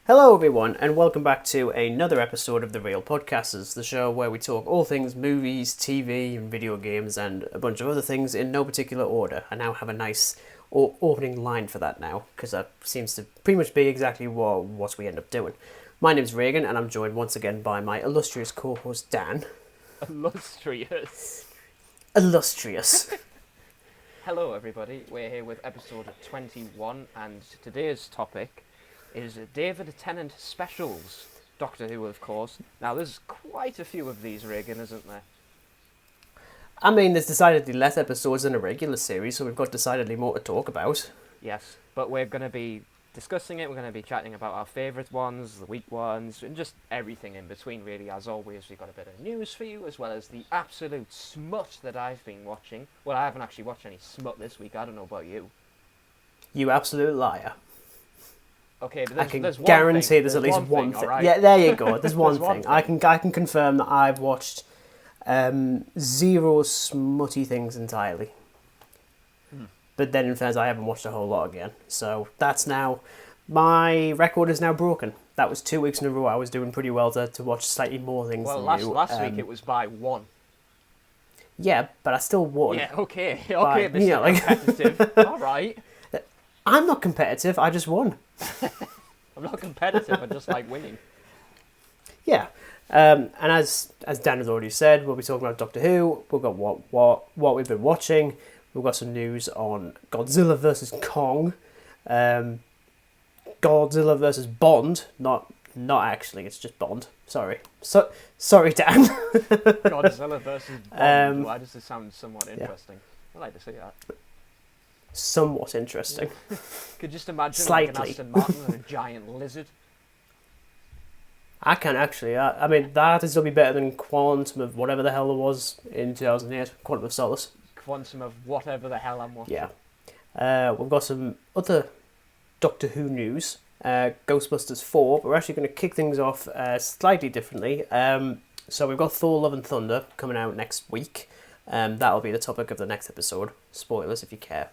Hello everyone, and welcome back to another episode of The Real Podcasters, the show where we talk all things movies, TV, and video games, and a bunch of other things in no particular order. I now have a nice opening line for that now, because that seems to pretty much be exactly what we end up doing. My name's Regan, and I'm joined once again by my illustrious co-host Dan. Illustrious. Hello everybody, we're here with episode 21, and today's topic is David Tennant specials. Doctor Who, of course. Now, there's quite a few of these, Regan, isn't there? I mean, there's decidedly less episodes than a regular series, so we've got decidedly more to talk about. Yes, but we're going to be discussing it, we're going to be chatting about our favourite ones, the weak ones, and just everything in between, really. As always, we've got a bit of news for you, as well as the absolute smut that I've been watching. Well, I haven't actually watched any smut this week, I don't know about you. You absolute liar. Okay, but I can there's guarantee there's at least one thing. Right? Yeah, there you go. There's one one thing. I can confirm that I've watched zero smutty things entirely. But then in fairness, I haven't watched a whole lot again. So that's now, my record is now broken. That was 2 weeks in a row. I was doing pretty well to watch slightly more things than you. Well, last week it was by one. Yeah, but I still won. Yeah, okay, By, Mr. Competitive. All right. I'm not competitive. I just won. I'm not competitive. I just like winning. Yeah, and as Dan has already said, we'll be talking about Doctor Who. We've got what we've been watching. We've got some news on Godzilla versus Kong, Godzilla versus Bond. Not actually. It's just Bond. Sorry, sorry, Dan. Godzilla versus Bond. Why does this sound somewhat interesting? Yeah. I'd like to see that. Somewhat interesting. Could just imagine Slightly. like an Aston Martin and a giant lizard. I can actually. I mean, that is going to be better than Quantum of whatever the hell it was in 2008. Quantum of Solace. Quantum of whatever the hell I'm watching. Yeah. We've got some other Doctor Who news. Ghostbusters 4. But we're actually going to kick things off slightly differently. So we've got Thor Love and Thunder coming out next week. That'll be the topic of the next episode. Spoilers if you care.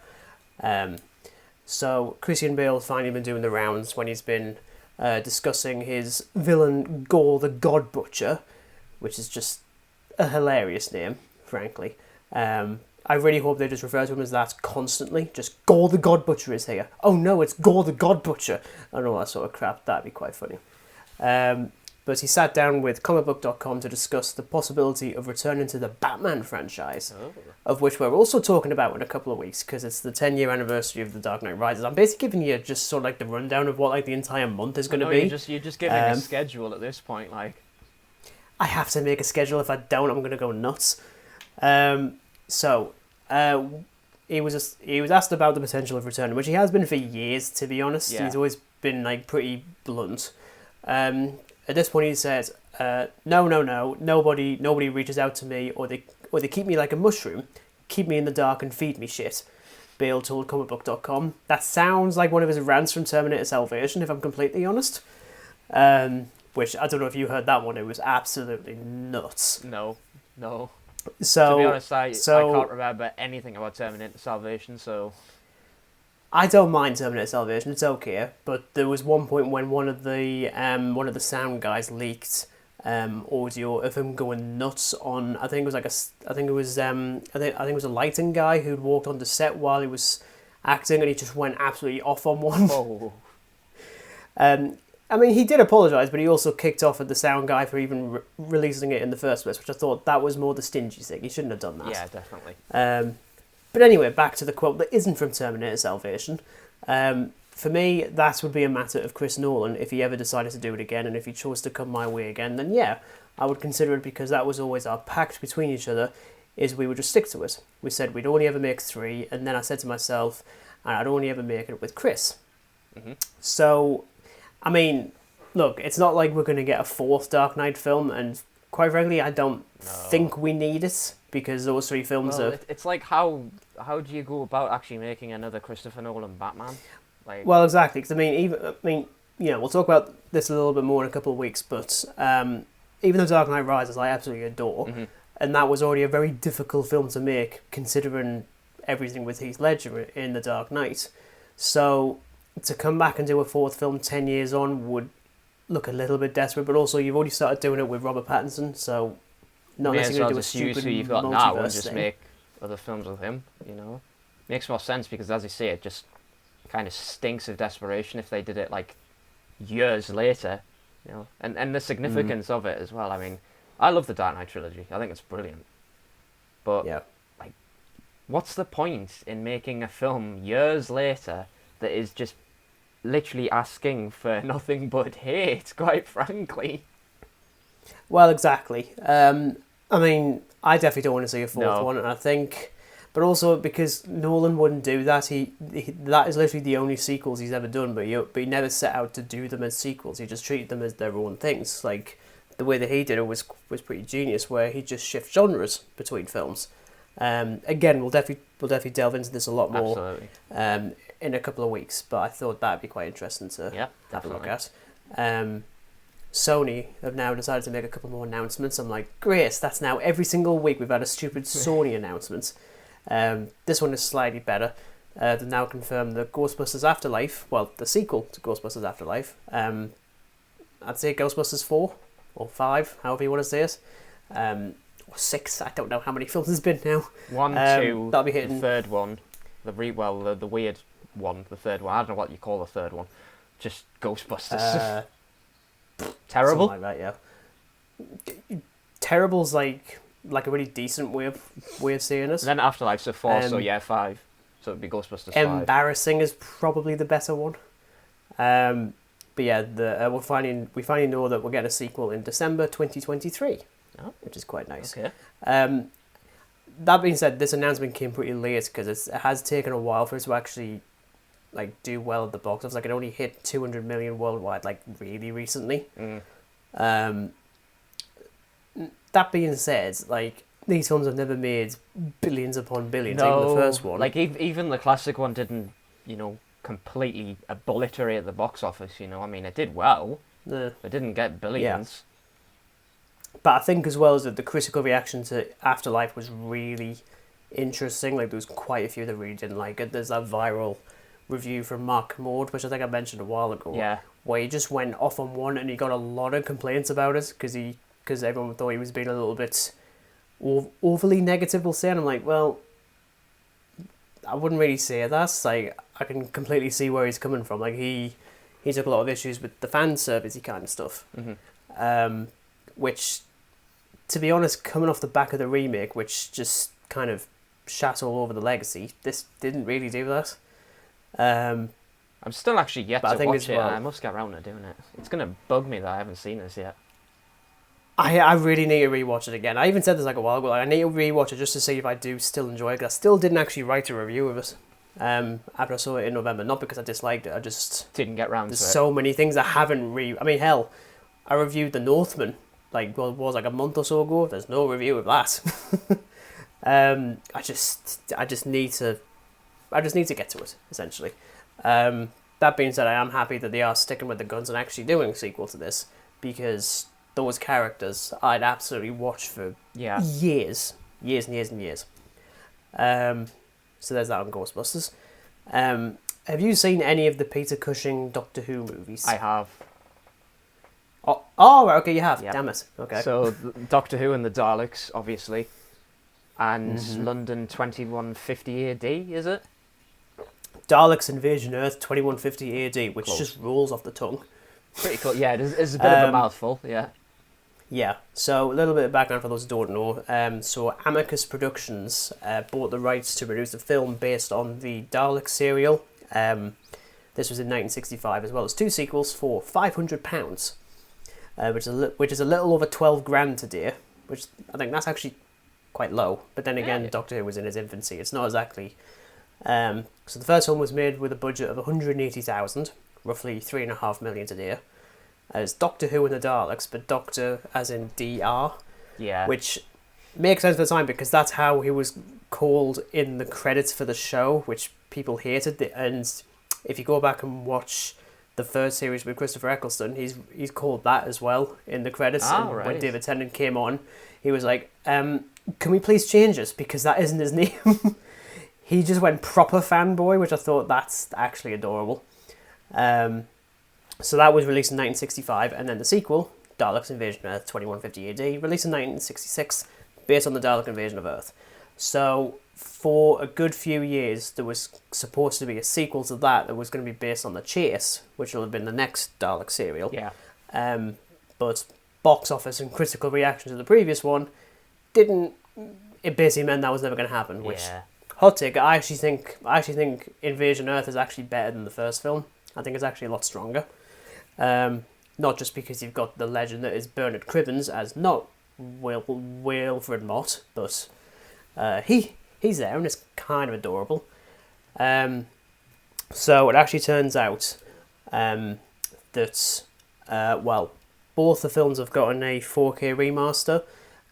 So Christian Bale finally been doing the rounds when he's been discussing his villain Gore the God Butcher, which is just a hilarious name, frankly. I really hope they just refer to him as that constantly. Just Gore the God Butcher is here. Oh no, it's Gore the God Butcher. And all that sort of crap. That'd be quite funny. But he sat down with comicbook.com to discuss the possibility of returning to the Batman franchise, of which we're also talking about in a couple of weeks, because it's the 10-year anniversary of The Dark Knight Rises. I'm basically giving you just sort of like the rundown of what like the entire month is going to be. You're just giving a schedule at this point, like. I have to make a schedule. If I don't, I'm going to go nuts. He was asked about the potential of returning, which he has been for years, to be honest. Yeah. He's always been like pretty blunt. At this point, he says, "No, nobody reaches out to me, or they keep me like a mushroom, keep me in the dark and feed me shit." Bale told comicbook.com. That sounds like one of his rants from Terminator Salvation, if I'm completely honest. Which I don't know if you heard that one. It was absolutely nuts. No. So to be honest, I can't remember anything about Terminator Salvation, so. I don't mind Terminator Salvation, it's okay, but there was one point when one of the sound guys leaked audio of him going nuts on, I think it was a lighting guy who'd walked onto set while he was acting, and he just went absolutely off on one. Oh. I mean, he did apologise, but he also kicked off at the sound guy for even releasing it in the first place, which I thought that was more the stingy thing. He shouldn't have done that. Yeah, definitely. But anyway, back to the quote that isn't from Terminator Salvation. For me, that would be a matter of Chris Nolan if he ever decided to do it again, and if he chose to come my way again, then yeah, I would consider it, because that was always our pact between each other, is we would just stick to it. We said we'd only ever make 3, and then I said to myself, and I'd only ever make it with Chris. Mm-hmm. So, I mean, look, it's not like we're going to get a 4th Dark Knight film, and quite frankly, I don't think we need it, because those 3 films are... It's like, how do you go about actually making another Christopher Nolan Batman? Like... Well, exactly, because we'll talk about this a little bit more in a couple of weeks, but even though Dark Knight Rises I absolutely adore, mm-hmm. and that was already a very difficult film to make, considering everything with Heath Ledger in The Dark Knight. So to come back and do a 4th film 10 years on would look a little bit desperate, but also you've already started doing it with Robert Pattinson, so not May as necessarily well do a just use stupid who you've got now and multiverse just thing. make other films with him, you know? Makes more sense because, as you say, it just kind of stinks of desperation if they did it, like, years later, you know? And the significance of it as well. I mean, I love the Dark Knight trilogy. I think it's brilliant. But, Yeah. like, what's the point in making a film years later that is just literally asking for nothing but hate, quite frankly? Well, exactly. I mean, I definitely don't want to see a fourth No. one, and I think, but also because Nolan wouldn't do that. He that is literally the only sequels he's ever done, but he never set out to do them as sequels. He just treated them as their own things. Like the way that he did it was pretty genius, where he just shifts genres between films. Again, we'll definitely delve into this a lot more in a couple of weeks, but I thought that'd be quite interesting to have a look at. Sony have now decided to make a couple more announcements. I'm like, great, that's now every single week we've had a stupid Sony announcement. This one is slightly better. They've now confirmed the Ghostbusters Afterlife, well, the sequel to Ghostbusters Afterlife. I'd say Ghostbusters 4 or 5, however you want to say it. Or 6, I don't know how many films there's been now. 1, 2, that'll be hitting. the third one, the weird one, the third one. I don't know what you call the third one. Just Ghostbusters. Terrible. Something like that, yeah. Terrible's like a really decent way of saying it. And then Afterlife, so 4, so yeah, 5. So it'd be Ghostbusters 5. Embarrassing is probably the better one. But yeah, we finally know that we're getting a sequel in December 2023, which is quite nice. Okay. That being said, this announcement came pretty late because it has taken a while for it to actually like do well at the box office. Like it only hit 200 million worldwide, like really recently. That being said, like these films have never made billions upon billions. No, even the first one, like even the classic one didn't, completely obliterate the box office. I mean, it did well. It didn't get billions. But I think as well as that the critical reaction to Afterlife was really interesting. Like there was quite a few that really didn't like it. There's that viral review from Mark Maud, which I think I mentioned a while ago. Yeah. Where he just went off on one and he got a lot of complaints about it because everyone thought he was being a little bit overly negative, we'll say. And I'm like, well, I wouldn't really say that. Like, I can completely see where he's coming from. Like, he took a lot of issues with the fan servicey kind of stuff. Which, to be honest, coming off the back of the remake, which just kind of shat all over the legacy, this didn't really do that. I'm still actually yet to watch it. Well, I must get around to doing it. It's going to bug me that I haven't seen this yet. I really need to rewatch it again. I even said this like a while ago. I need to rewatch it just to see if I do still enjoy it. I still didn't actually write a review of it after I saw it in November. Not because I disliked it. I just didn't get round to it. There's so many things I haven't I mean, hell, I reviewed The Northman like a month or so ago. There's no review of that. I just need to get to it essentially. That being said, I am happy that they are sticking with the guns and actually doing a sequel to this, because those characters I'd absolutely watch for years and years. So there's that on Ghostbusters. Have you seen any of the Peter Cushing Doctor Who movies? I have. Oh, right, okay, you have. Yep. Damn it. Okay. So Doctor Who and the Daleks, obviously, and London 2150 AD, is it? Daleks Invasion Earth 2150 AD, which just rolls off the tongue. Pretty cool. Yeah, it's a bit of a mouthful. Yeah. Yeah, so a little bit of background for those who don't know. So Amicus Productions bought the rights to produce a film based on the Dalek serial. This was in 1965, as well as 2 sequels for £500, which is a little over 12 grand today, which I think that's actually quite low. But then again, Doctor Who was in his infancy. It's not exactly. So the first one was made with a budget of 180,000, roughly 3.5 million today. As Doctor Who and the Daleks, but Doctor as in DR, which makes sense for the time because that's how he was called in the credits for the show, which people hated. And if you go back and watch the first series with Christopher Eccleston, he's called that as well in the credits. Right. When David Tennant came on, he was like, "Can we please change this because that isn't his name." He just went proper fanboy, which I thought that's actually adorable. So that was released in 1965, and then the sequel, Daleks Invasion Earth 2150 AD, released in 1966, based on the Dalek invasion of Earth. So for a good few years, there was supposed to be a sequel to that was going to be based on The Chase, which will have been the next Dalek serial. Yeah. But box office and critical reaction to the previous one didn't. It basically meant that was never going to happen. Which, hot take, I actually think Invasion Earth is actually better than the first film. I think it's actually a lot stronger. Not just because you've got the legend that is Bernard Cribbins as not Wilfred Mott, but he's there and it's kind of adorable. So it actually turns out that both the films have gotten a 4K remaster.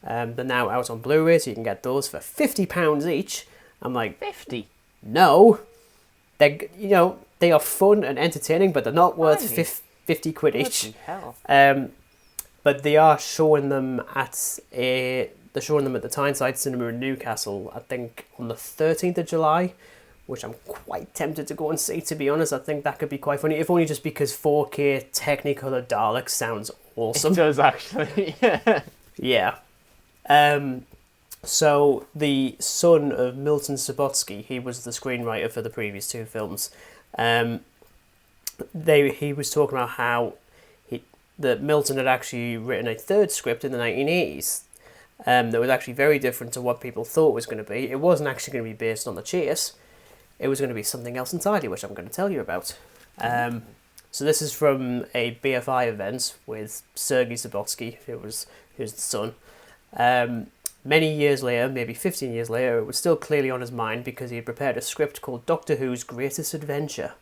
They're now out on Blu-ray, so you can get those for £50 each. I'm like, 50? No, they are fun and entertaining, but they're not worth 50 quid each. Hell. But they are showing them at the Tyneside Cinema in Newcastle, I think on the 13th of July, which I'm quite tempted to go and see, to be honest. I think that could be quite funny, if only just because 4K Technicolor Dalek sounds awesome. It does, actually. Yeah. So the son of Milton Subotsky, he was the screenwriter for the previous two films. He was talking about how that Milton had actually written a third script in the 1980s that was actually very different to what people thought it was going to be. It wasn't actually going to be based on The Chase. It was going to be something else entirely, which I'm going to tell you about. So this is from a BFI event with Sergei Subotsky, who was the son. Many years later, maybe 15 years later, it was still clearly on his mind because he had prepared a script called Doctor Who's Greatest Adventure.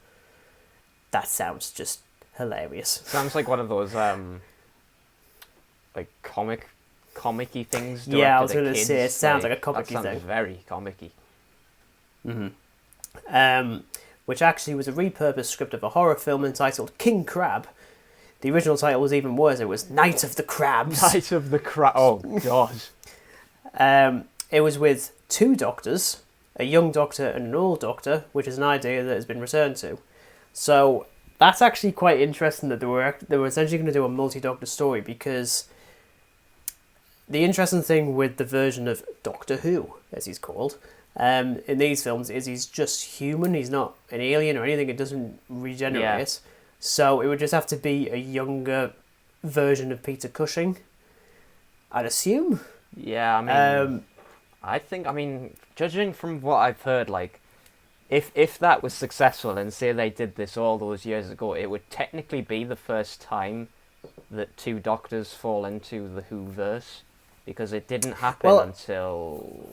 That sounds just hilarious. Sounds like one of those like comic-y things. Yeah, I was going to say, it sounds like a comic-y thing. That sounds very comic-y. Which actually was a repurposed script of a horror film entitled King Crab. The original title was even worse. It was Night of the Crabs. Night of the Crab. Oh, God. It was with two doctors, a young doctor and an old doctor, which is an idea that has been returned to. So that's actually quite interesting that they were essentially going to do a multi-doctor story, because the interesting thing with the version of Doctor Who, as he's called, in these films, is he's just human. He's not an alien or anything. It doesn't regenerate. Yeah. So it would just have to be a younger version of Peter Cushing, I'd assume. Yeah, I think, judging from what I've heard, like, if that was successful and say they did this all those years ago, it would technically be the first time that two doctors fall into the Whoverse, because it didn't happen until...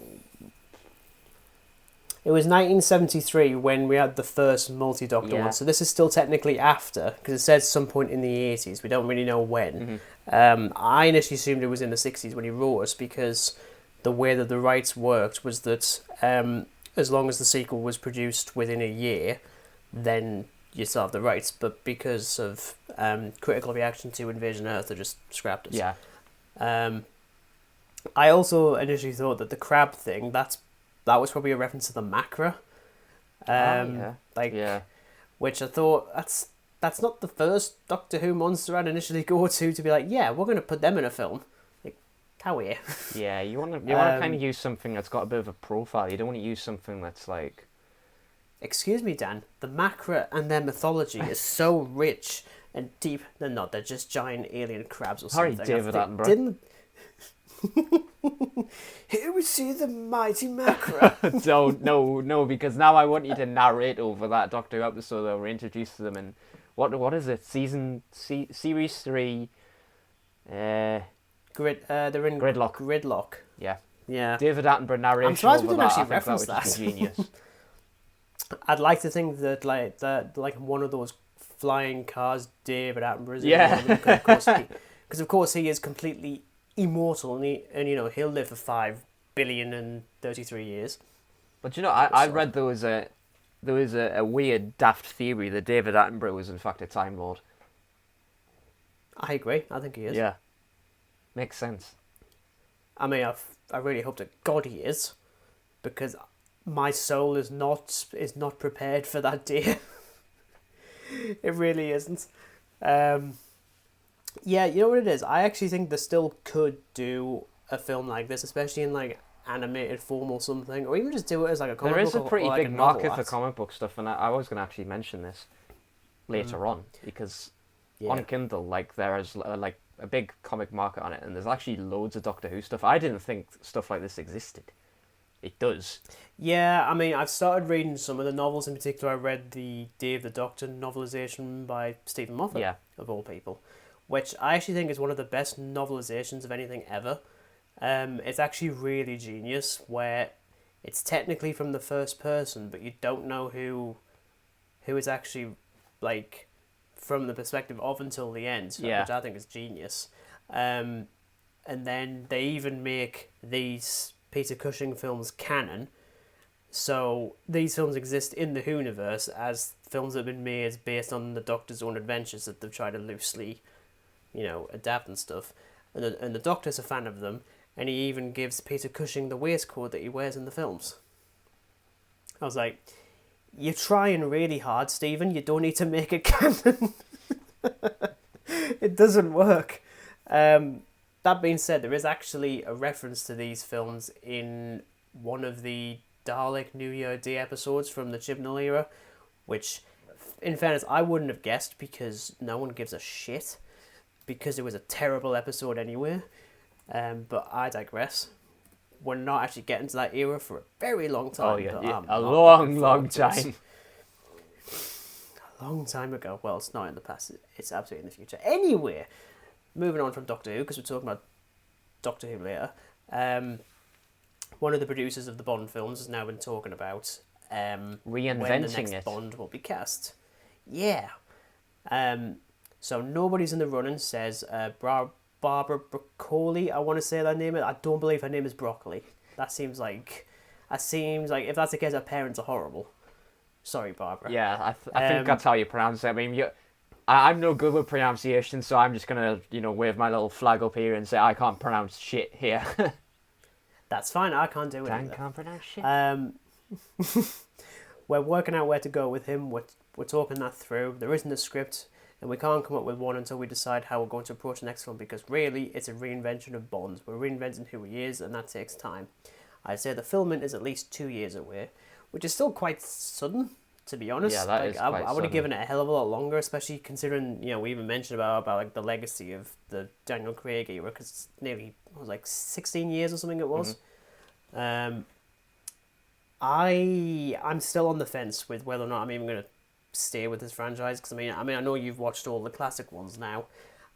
It was 1973 when we had the first multi-doctor one, so this is still technically after, because it says some point in the 80s. We don't really know when. I initially assumed it was in the 60s when he wrote us, because the way that the rights worked was that as long as the sequel was produced within a year, then you still have the rights. But because of critical reaction to Invasion Earth, they just scrapped it. Yeah. I also initially thought that the crab thing, that was probably a reference to the Macra. Which I thought, that's not the first Doctor Who monster I'd initially go to be like, yeah, we're going to put them in a film. Like, how weird. Yeah, you want to kind of use something that's got a bit of a profile. You don't want to use something that's like... Excuse me, Dan. The Macra and their mythology is so rich and deep. They're not. They're just giant alien crabs or something. Sorry, David Attenborough. Here we see the mighty Macra. No, because now I want you to narrate over that Doctor Who episode that we're introduced to them in... What is it? Series 3... they're in Gridlock. Yeah. David Attenborough narration. I'm surprised we over didn't that. actually reference that. Would be genius. I'd like to think that like one of those flying cars David Attenborough is in, because of course he is completely immortal and he'll live for 5,033 years. But I read there was a weird daft theory that David Attenborough was in fact a Time Lord. I agree. I think he is. Yeah. Makes sense. I mean, I really hope to God he is, because my soul is not prepared for that day. It really isn't. Yeah, you know what it is? I actually think they still could do a film like this, especially in like animated form or something, or even just do it as like a comic There book is a or pretty like big a novel market for art. comic book stuff, and I was going to actually mention this later on, because Yeah. on Kindle, like, there is like a big comic market on it, and there's actually loads of Doctor Who stuff. I didn't think stuff like this existed. It does. Yeah, I mean, I've started reading some of the novels. In particular, I read the Day of the Doctor novelization by Stephen Moffat, Yeah. of all people, which I actually think is one of the best novelizations of anything ever. It's actually really genius, where it's technically from the first person, but you don't know who is actually like from the perspective of until the end, Yeah. which I think is genius. And then they even make these Peter Cushing films canon. So these films exist in the Whoniverse as films that have been made based on the Doctor's own adventures that they've tried to loosely, adapt and stuff. And the Doctor's a fan of them, and he even gives Peter Cushing the waistcoat that he wears in the films. I was like, you're trying really hard, Stephen. You don't need to make it canon. It doesn't work. That being said, there is actually a reference to these films in one of the Dalek New Year Day episodes from the Chibnall era, which, in fairness, I wouldn't have guessed because no one gives a shit, because it was a terrible episode anyway. But I digress. We're not actually getting to that era for a very long time. Oh, yeah. but Yeah, I'm a not long, looking long forward to it. time. A long time ago. Well, it's not in the past. It's absolutely in the future. Anyway, moving on from Doctor Who, because we're talking about Doctor Who later. One of the producers of the Bond films has now been talking about when the Reinventing next it. Bond will be cast. Yeah. So nobody's in the running, says Barbara Broccoli. I want to say that name. I don't believe her name is Broccoli. That seems like if that's the case, her parents are horrible. Sorry, Barbara. Yeah, I think that's how you pronounce it. I mean, I'm no good with pronunciation, so I'm just gonna, wave my little flag up here and say I can't pronounce shit here. That's fine. I can't do it. Dan Either. can't pronounce shit. We're working out where to go with him. We're talking that through. There isn't a script, and we can't come up with one until we decide how we're going to approach the next film, because really it's a reinvention of Bond. We're reinventing who he is, and that takes time. I'd say the filming is at least 2 years away, which is still quite sudden, to be honest. Yeah, that is quite I would sudden. have given it a hell of a lot longer, especially considering we even mentioned about like the legacy of the Daniel Craig era, because it's nearly 16 years or something it was. Mm-hmm. I'm still on the fence with whether or not I'm even going to stay with this franchise, because I know you've watched all the classic ones now.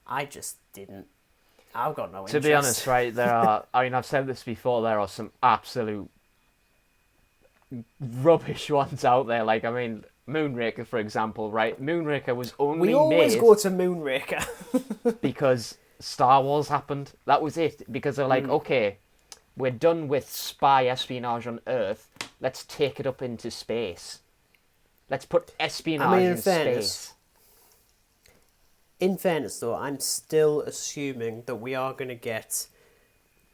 I just didn't. I've got no interest. To be honest, right, there are. I mean, I've said this before. There are some absolute rubbish ones out there. Like, I mean, Moonraker, for example, right? Moonraker was only we always made go to Moonraker because Star Wars happened. That was it. Because they're like, okay, we're done with spy espionage on Earth. Let's take it up into space. Let's put espionage in space. In fairness, though, I'm still assuming that we are going to get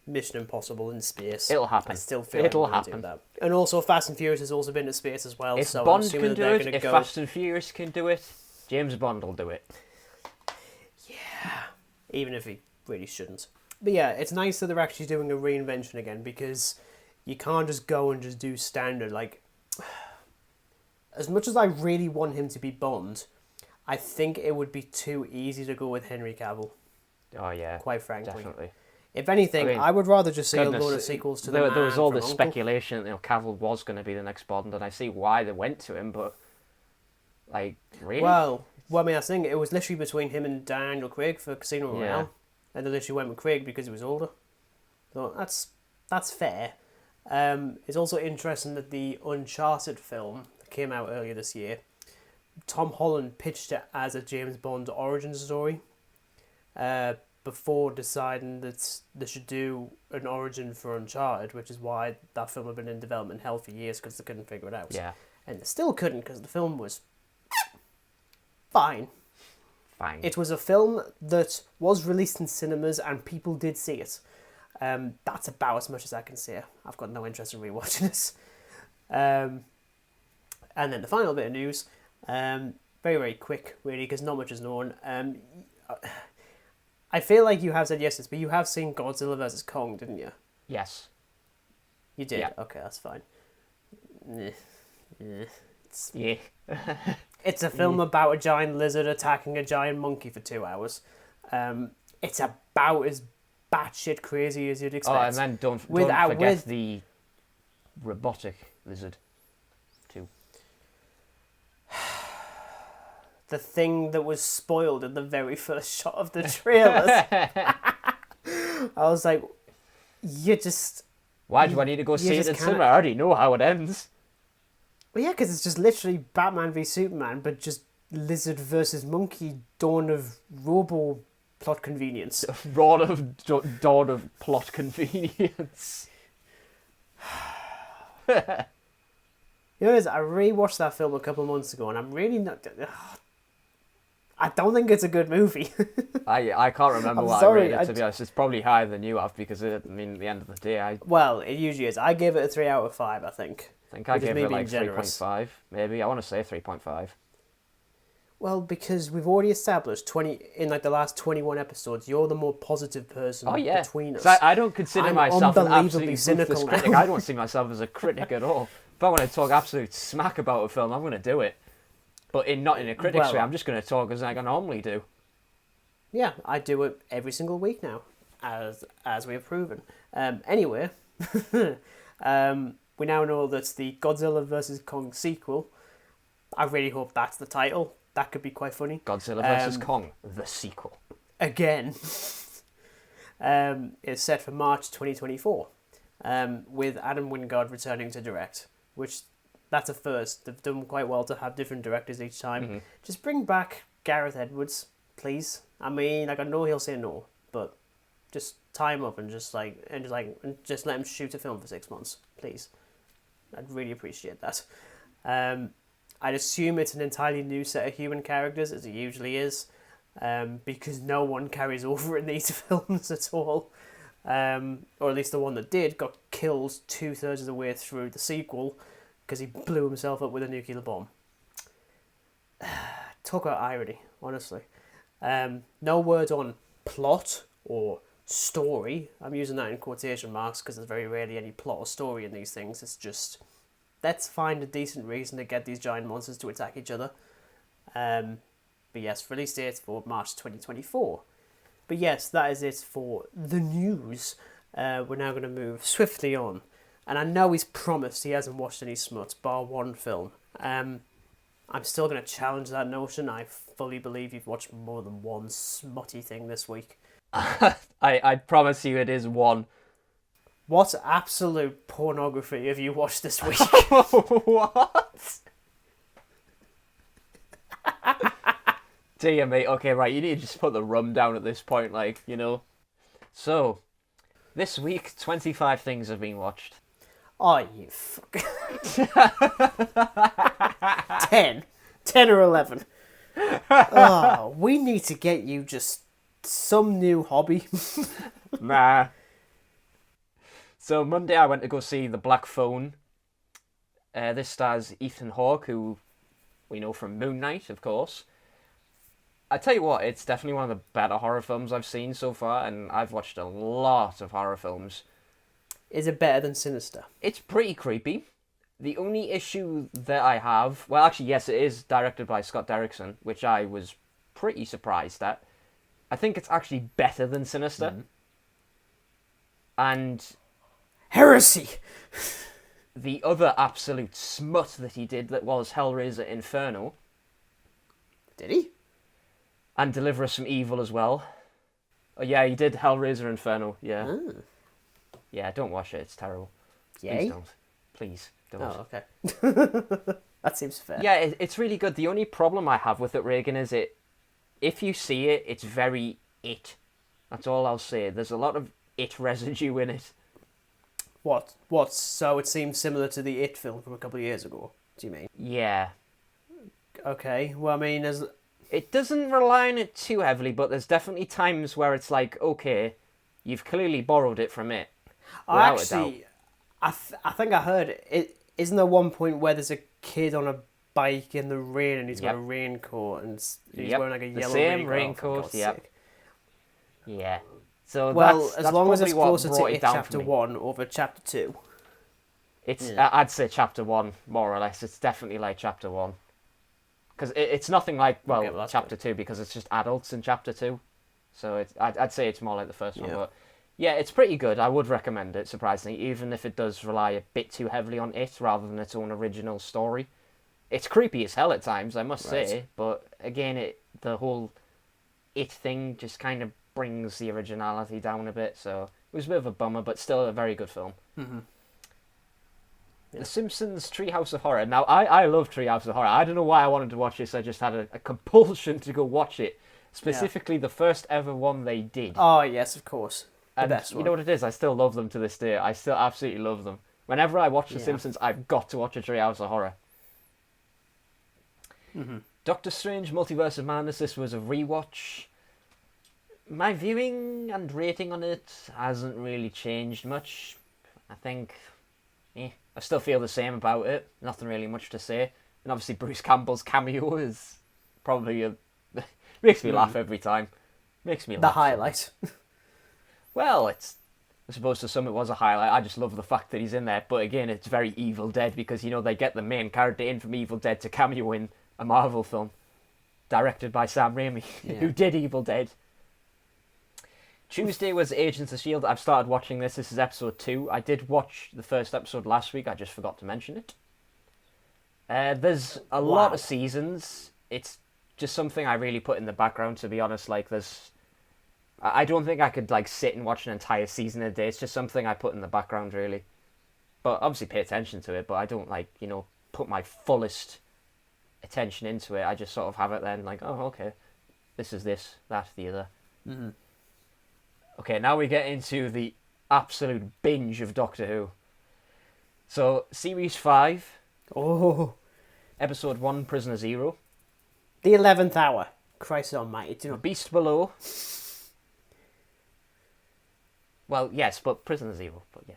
Mission Impossible in space. It'll happen. I still feel it'll like we're happen. Do that. And also, Fast and Furious has also been to space as well. If so Bond I'm assuming can that they're do it, going to if go. Fast and Furious can do it, James Bond will do it. Yeah, even if he really shouldn't. But yeah, it's nice that they're actually doing a reinvention again, because you can't just go and just do standard. Like, as much as I really want him to be Bond, I think it would be too easy to go with Henry Cavill. Oh yeah, quite frankly. definitely. If anything, I would rather just see a load of sequels to there was all this Uncle. speculation that Cavill was going to be the next Bond, and I see why they went to him, but like, really? Well, I mean, I think it was literally between him and Daniel Craig for Casino Royale, Yeah. and they literally went with Craig because he was older. So that's fair. It's also interesting that the Uncharted film that came out earlier this year, Tom Holland pitched it as a James Bond origin story before deciding that they should do an origin for Uncharted, which is why that film had been in development hell for years, because they couldn't figure it out. Yeah. And they still couldn't, because the film was fine. It was a film that was released in cinemas and people did see it. That's about as much as I can say. I've got no interest in rewatching this. And then the final bit of news, very, very quick, really, because not much is known. I feel like you have said yes, but you have seen Godzilla vs. Kong, didn't you? Yes. You did? Yeah. Okay, that's fine. Yeah. It's a film about a giant lizard attacking a giant monkey for 2 hours. It's about as batshit crazy as you'd expect. Oh, and then don't forget the robotic lizard, too. The thing that was spoiled in the very first shot of the trailers. I was like, you just... Why do I need to go see it in kinda... cinema? I already know how it ends. Well, yeah, because it's just literally Batman v Superman, but just lizard versus monkey, dawn of robo plot convenience. Dawn of plot convenience. You know, I rewatched that film a couple of months ago, and I'm really not... I don't think it's a good movie. I can't remember what I rated it, to be honest. It's probably higher than you have, because, at the end of the day, Well, it usually is. I gave it a 3 out of 5, I think. I think I gave it like 3.5, maybe. I want to say 3.5. Well, because we've already established in the last 21 episodes, you're the more positive person between us. I don't consider myself an absolutely cynical critic. I don't see myself as a critic at all. If I want to talk absolute smack about a film, I'm going to do it. But not in a critic's way. I'm just going to talk as I normally do. Yeah, I do it every single week now, as we have proven. Anyway, we now know that's the Godzilla vs. Kong sequel. I really hope that's the title. That could be quite funny. Godzilla vs. Kong, the sequel. Again. It's set for March 2024, with Adam Wingard returning to direct, which that's a first. They've done quite well to have different directors each time. Mm-hmm. Just bring back Gareth Edwards, please. I mean, I know he'll say no, but just tie him up and just let him shoot a film for 6 months, please. I'd really appreciate that. I'd assume it's an entirely new set of human characters, as it usually is, because no one carries over in these films at all. Or at least the one that did got killed 2/3 of the way through the sequel because he blew himself up with a nuclear bomb. Talk about irony, honestly. No word on plot or story. I'm using that in quotation marks because there's very rarely any plot or story in these things. It's just, let's find a decent reason to get these giant monsters to attack each other. But yes, release date for March 2024. But yes, that is it for the news. We're now going to move swiftly on. And I know he's promised he hasn't watched any smut, bar one film. I'm still going to challenge that notion. I fully believe you've watched more than one smutty thing this week. I promise you it is one. What absolute pornography have you watched this week? What? Dear me. Okay, right, you need to just put the rum down at this point, So, this week, 25 things have been watched. Oh, you fuck. 10. 10 or 11. Oh, we need to get you just some new hobby. Nah. So Monday I went to go see The Black Phone. This stars Ethan Hawke, who we know from Moon Knight, of course. I tell you what, it's definitely one of the better horror films I've seen so far, and I've watched a lot of horror films. Is it better than Sinister? It's pretty creepy. The only issue that I have... Well, actually, yes, it is directed by Scott Derrickson, which I was pretty surprised at. I think it's actually better than Sinister. Mm-hmm. And... Heresy! The other absolute smut that he did that was Hellraiser Inferno. Did he? And Deliver Us from Evil as well. Oh yeah, he did Hellraiser Inferno, yeah. Oh. Yeah, don't watch it, it's terrible. Yay? Please don't. Please don't. Oh, okay. That seems fair. Yeah, it's really good. The only problem I have with it, Regan, is if you see it, it's very It. That's all I'll say. There's a lot of It residue in it. What? So it seems similar to the It film from a couple of years ago, do you mean? Yeah. Okay, well, I mean, it doesn't rely on it too heavily, but there's definitely times where it's like, okay, you've clearly borrowed it from It. Actually, I think I heard it. Isn't there one point where there's a kid on a bike in the rain, and he's got a raincoat, and he's wearing like a yellow same raincoat. Yeah. So well, that's as long as it's closer to it down chapter 1 over chapter 2. I'd say chapter 1 more or less. It's definitely like chapter 1 because it's nothing like chapter 2 because it's just adults in chapter 2. So I'd say it's more like the first one, but yeah, it's pretty good. I would recommend it, surprisingly, even if it does rely a bit too heavily on it rather than its own original story. It's creepy as hell at times, I must say, but again, the whole it thing just kind of brings the originality down a bit, so it was a bit of a bummer, but still a very good film. Mm-hmm. The Simpsons Treehouse of Horror. Now, I love Treehouse of Horror. I don't know why I wanted to watch this, I just had a compulsion to go watch it. Specifically, the first ever one they did. Oh, yes, of course. The best one. You know what it is? I still love them to this day. I still absolutely love them. Whenever I watch The Simpsons, I've got to watch a Treehouse of Horror. Mm-hmm. Doctor Strange Multiverse of Madness. This was a rewatch. My viewing and rating on it hasn't really changed much. I think I still feel the same about it. Nothing really much to say. And obviously Bruce Campbell's cameo is probably makes me laugh every time. Makes me laugh. The highlight. Well, I suppose to some it was a highlight. I just love the fact that he's in there. But again, it's very Evil Dead because, they get the main character in from Evil Dead to cameo in a Marvel film directed by Sam Raimi, who did Evil Dead. Tuesday was Agents of S.H.I.E.L.D. I've started watching this. This is episode 2. I did watch the first episode last week. I just forgot to mention it. There's a lot of seasons. It's just something I really put in the background, to be honest. I don't think I could sit and watch an entire season a day. It's just something I put in the background, really. But obviously pay attention to it, but I don't put my fullest attention into it. I just sort of have it then, oh, okay, this is this, that, the other. Mm-hmm. Okay, now we get into the absolute binge of Doctor Who. So, Series 5. Oh. Episode 1, Prisoner Zero. The 11th hour. Christ almighty. Beast Below. Well, yes, but Prisoner Zero. But yeah,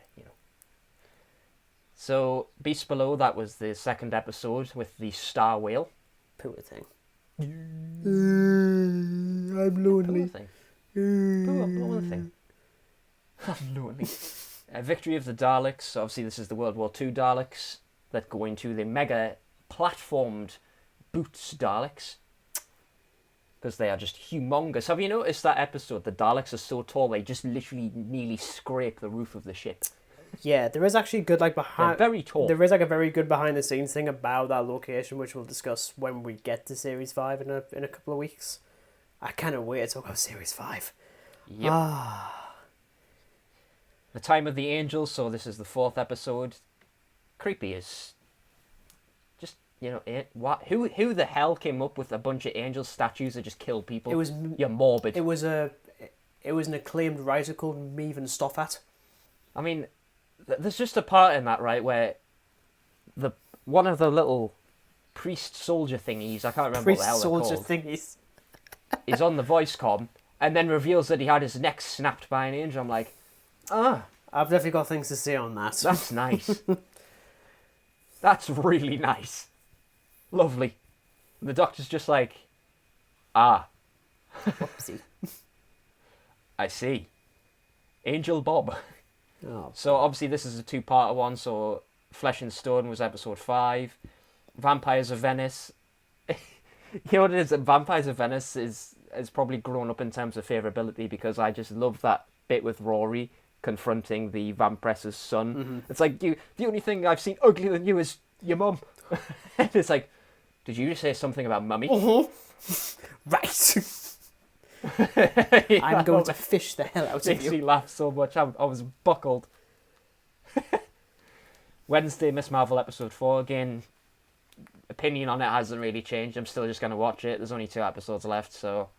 So, Beast Below, that was the second episode with the star whale. Poor thing. I'm lonely. Poor thing. Poor thing. I'm lonely. Victory of the Daleks. Obviously, this is the World War II Daleks that go into the mega platformed boots Daleks. Because they are just humongous. Have you noticed that episode? The Daleks are so tall, they just literally nearly scrape the roof of the ship. Yeah, there is actually good They're very tall. There is a very good behind the scenes thing about that location, which we'll discuss when we get to Series 5 in a couple of weeks. I can't wait to talk about Series 5. Yep. The Time of the Angels, so this is the 4th episode. Creepy as... Just, who the hell came up with a bunch of angel statues that just kill people? You're morbid. It was an acclaimed writer called Mevan Stoffat. I mean, there's just a part in that, right, where one of the little priest-soldier thingies, I can't remember what the hell they're called. Priest-soldier thingies. Is on the voice comm, and then reveals that he had his neck snapped by an angel. I'm like, I've definitely got things to say on that. That's nice. That's really nice. Lovely. The Doctor's just like, Whoopsie. I see. Angel Bob. Oh. So obviously this is a 2-part one, so Flesh and Stone was episode 5. Vampires of Venice. You know what it is? Vampires of Venice has probably grown up in terms of favourability because I just love that bit with Rory confronting the vampress's son. Mm-hmm. It's like, the only thing I've seen uglier than you is your mum. And it's like, did you just say something about mummy? Mm-hmm. Right. I'm going to fish the hell out of you. Makes me laugh so much. I was buckled. Wednesday, Miss Marvel episode 4 again. Opinion on it hasn't really changed. I'm still just going to watch it. There's only 2 episodes left, so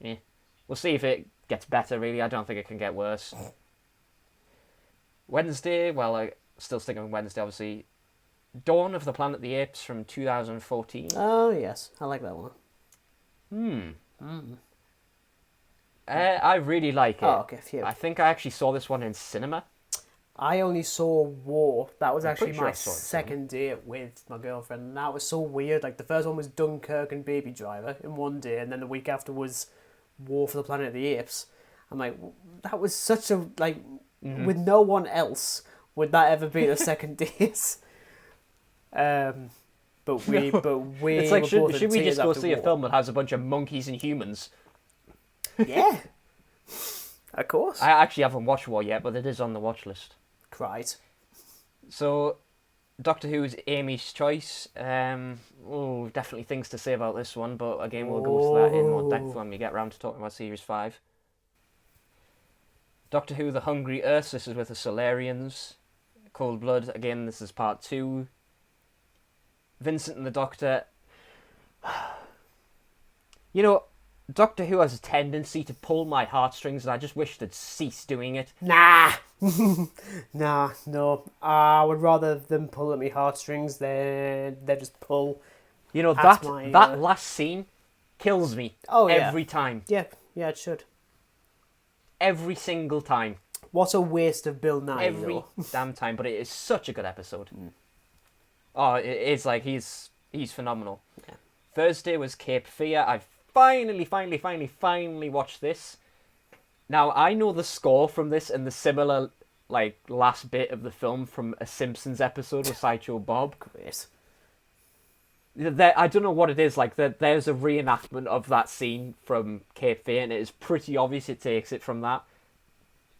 we'll see if it gets better, really. I don't think it can get worse. Wednesday, well, I still sticking with Wednesday, obviously. Dawn of the Planet of the Apes from 2014. Oh, yes. I like that one. I really like it. Oh, okay, phew. I think I actually saw this one in cinema. I only saw War. That was actually pretty sure my I saw it, second date with my girlfriend, and that was so weird. Like, the first one was Dunkirk and Baby Driver in one day, and then the week after was War for the Planet of the Apes. I'm like, that was such a, like, with no one else would that ever be the second date. But we It's like, were both should in we just tears go after see a War. film that has a bunch of monkeys and humans? Yeah. Of course. I actually haven't watched War yet, but it is on the watch list. Cried. So, Doctor Who's Amy's Choice. Definitely things to say about this one, but again, we'll go to that in more depth when we get round to talking about Series 5. Doctor Who The Hungry Earths, this is with the Solarians. Cold Blood, again, this is part 2. Vincent and the Doctor. You know, Doctor Who has a tendency to pull my heartstrings, and I just wish they'd cease doing it. Nah. No. I would rather them pull at me heartstrings than they just pull. You know, That's that last scene kills me every time. Yeah, it should. Every single time. What a waste of Bill Nye, Every though. damn time, but it is such a good episode. Oh, it is like, he's phenomenal. Yeah. Thursday was Cape Fear. I finally watched this. Now, I know the score from this and the similar, like, last bit of the film from a Simpsons episode with Sideshow Bob. Great. I don't know what it is, like, there's a reenactment of that scene from Cape Fear, and it is pretty obvious it takes it from that.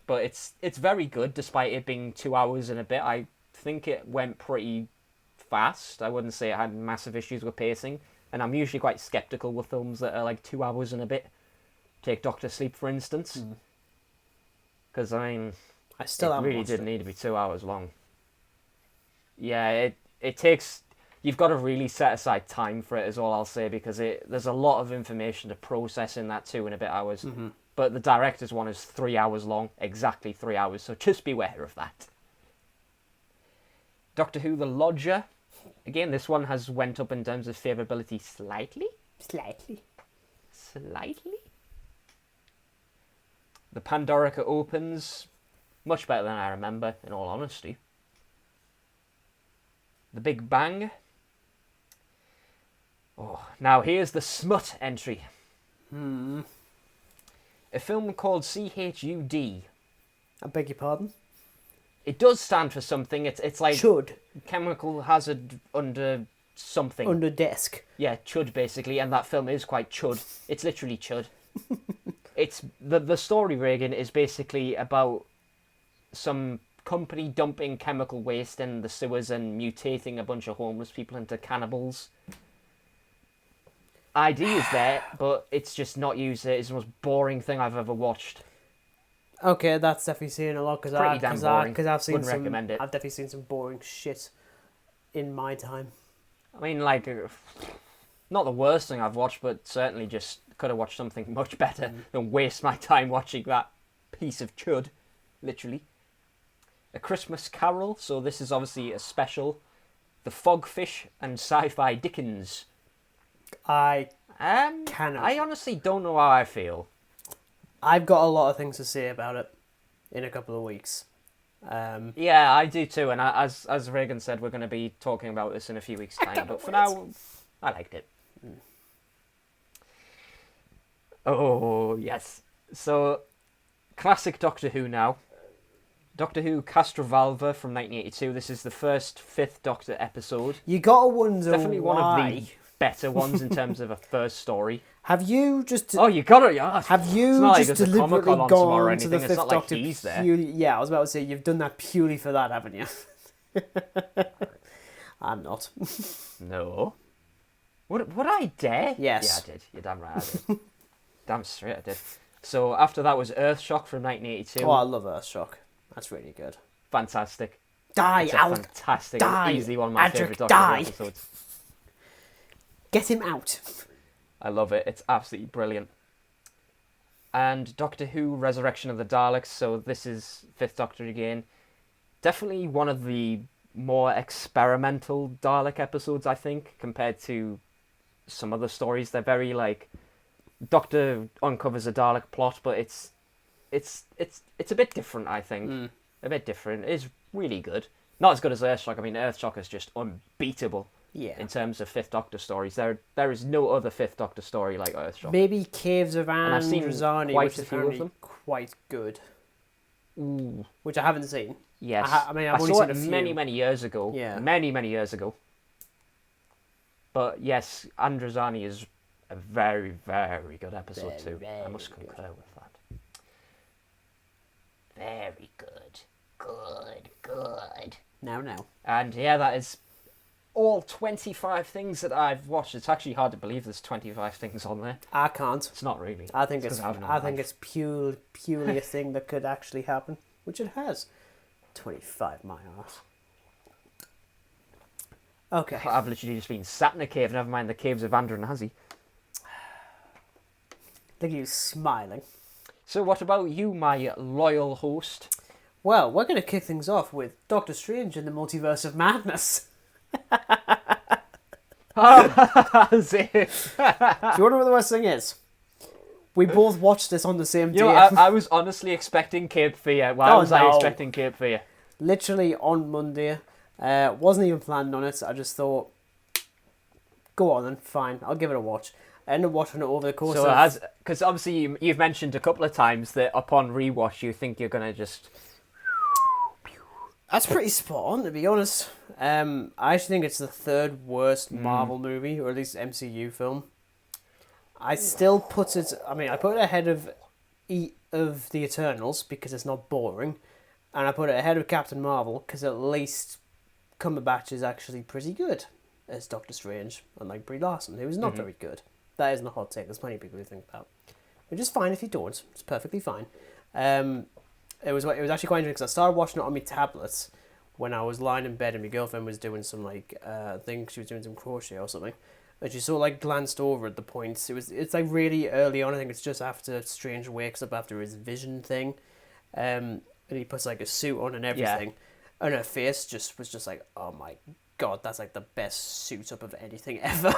But it's very good, despite it being 2 hours and a bit. I think it went pretty fast. I wouldn't say it had massive issues with pacing, and I'm usually quite skeptical with films that are like 2 hours and a bit. Take Doctor Sleep, for instance. Because, I mean, I still haven't really watched didn't it. need to be 2 hours long. Yeah, it takes... You've got to really set aside time for it, is all I'll say, because there's a lot of information to process in that 2 and a bit hours. But the director's one is 3 hours long, exactly 3 hours, so just beware of that. Doctor Who The Lodger. Again, this one has went up in terms of favourability slightly. Slightly. The Pandorica opens. Much better than I remember, in all honesty. The Big Bang. Oh, now here's the smut entry. A film called CHUD. I beg your pardon? It does stand for something. It's like Chud. chemical hazard under something. Under desk. Yeah, chud basically, and that film is quite chud. It's literally chud. It's the story, Regan, is basically about some company dumping chemical waste in the sewers and mutating a bunch of homeless people into cannibals. Idea is there, but it's just not used. It's the most boring thing I've ever watched. Okay, that's definitely seen a lot because Pretty damn boring. I've seen Wouldn't some. recommend it. I've definitely seen some boring shit in my time. I mean, like, not the worst thing I've watched, but certainly just could have watched something much better than waste my time watching that piece of chud, literally. A Christmas Carol, so this is obviously a special. The Fogfish and Sci-Fi Dickens. I honestly don't know how I feel. I've got a lot of things to say about it in a couple of weeks. Yeah, I do too, and as Regan said, we're going to be talking about this in a few weeks' time, but for now, I liked it. Oh, yes. So, classic Doctor Who now. Doctor Who Castrovalva from 1982. This is the first Fifth Doctor episode. You gotta wonder Definitely why. one of the better ones in terms of a first story. Have you just? Oh, you got it, yeah. Have you not like just there's a deliberately Comic-Con on tomorrow or gone to the anything, it's Fifth not like Doctor he's there. purely? Yeah, I was about to say you've done that purely for that, haven't you? I'm not. No. Would I dare? Yes. Yeah, I did. You're damn right, I did. Damn straight I did. So after that was Earthshock from 1982. Oh, I love Earthshock. That's really good. Fantastic. Die, It's a Alec. fantastic. Die. Easily one of my Adric, favourite Doctor die. Who episodes. Get him out. I love it. It's absolutely brilliant. And Doctor Who Resurrection of the Daleks. So this is Fifth Doctor again. Definitely one of the more experimental Dalek episodes, I think, compared to some other stories. They're very like Doctor uncovers a Dalek plot, but it's a bit different, I think. a bit different. It's really good. Not as good as Earthshock. I mean, Earthshock is just unbeatable in terms of Fifth Doctor stories. There is no other Fifth Doctor story like Earthshock. Maybe Caves of And I've seen Androzani, quite which a is few of them. quite good. Ooh. Which I haven't seen. Yes. I've only saw seen it a few. many years ago. Yeah. Many years ago. But yes, Androzani is a very, very good episode too. I must concur with that. Very good. Good. Now. And yeah, that is all 25 things that I've watched. It's actually hard to believe there's 25 things on there. I can't. It's not really. I think it's purely a thing that could actually happen, which it has. 25, my arse. Okay. I've literally just been sat in a cave, never mind the caves of Andronazi. Look at you smiling. So what about you, my loyal host? Well, we're going to kick things off with Doctor Strange in the Multiverse of Madness. As if. Do you want to know what the worst thing is? We both watched this on the same day. You know, I was honestly expecting Cape Fear. Why was I expecting Cape Fear? Literally on Monday. Wasn't even planning on it. I just thought, go on then, fine, I'll give it a watch. I ended up watching it over the course of... Because obviously you've mentioned a couple of times that upon rewatch you think you're going to just... That's pretty spot on, to be honest. I actually think it's the third worst Marvel movie, or at least MCU film. I still put it... I mean, I put it ahead of the Eternals, because it's not boring. And I put it ahead of Captain Marvel, because at least Cumberbatch is actually pretty good as Doctor Strange, unlike Brie Larson, who is not very good. That isn't a hot take. There's plenty of people who think that. Which is fine if you don't. It's perfectly fine. It was actually quite interesting because I started watching it on my tablets when I was lying in bed and my girlfriend was doing some thing. She was doing some crochet or something, and she sort of glanced over at the points. It's really early on. I think it's just after Strange wakes up after his vision thing, and he puts a suit on and everything, and her face was just like, oh my god, that's the best suit up of anything ever.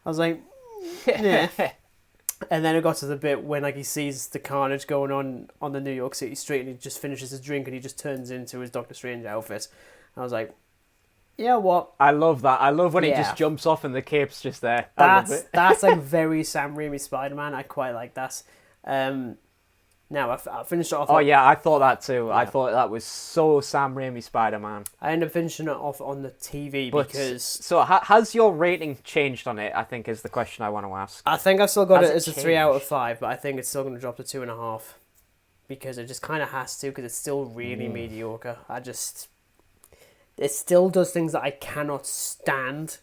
I was like, yeah. And then it got to the bit when he sees the carnage going on the New York City street, and he just finishes his drink and he just turns into his Doctor Strange outfit. And I was like, yeah, what? I love that. I love when he just jumps off and the cape's just there. That's very Sam Raimi Spider-Man. I quite like that. Now, I finished it off... Oh, yeah, I thought that too. Yeah. I thought that was so Sam Raimi Spider-Man. I ended up finishing it off on the TV because... So, has your rating changed on it, I think, is the question I want to ask. I think I've still got it as a 3 out of 5, but I think it's still going to drop to 2.5. Because it just kind of has to, because it's still really mediocre. It still does things that I cannot stand.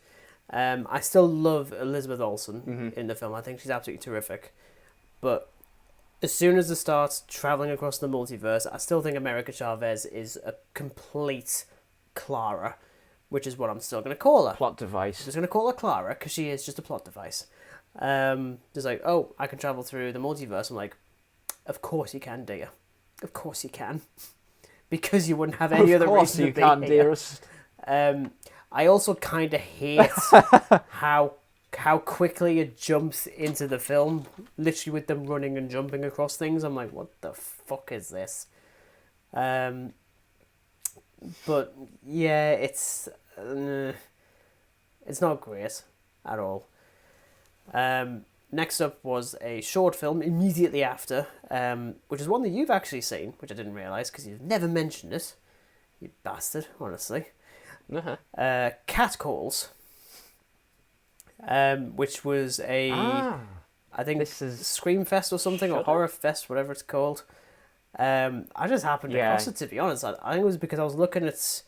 I still love Elizabeth Olsen in the film. I think she's absolutely terrific. But... as soon as it starts travelling across the multiverse, I still think America Chavez is a complete Clara, which is what I'm still going to call her. Plot device. I'm just going to call her Clara, because she is just a plot device. Just I can travel through the multiverse. I'm like, of course you can, dear. Of course you can. Because you wouldn't have any other reason to be here. Of course you can, dearest. I also kind of hate how quickly it jumps into the film, literally with them running and jumping across things. I'm like, what the fuck is this? But yeah, it's not great at all. Next up was a short film immediately after, which is one that you've actually seen, which I didn't realise because you've never mentioned it, you bastard, honestly. Catcalls. Which was I think this is Screamfest or something, or Horror Fest, whatever it's called. I just happened across it, to be honest. I think it was because I was looking at...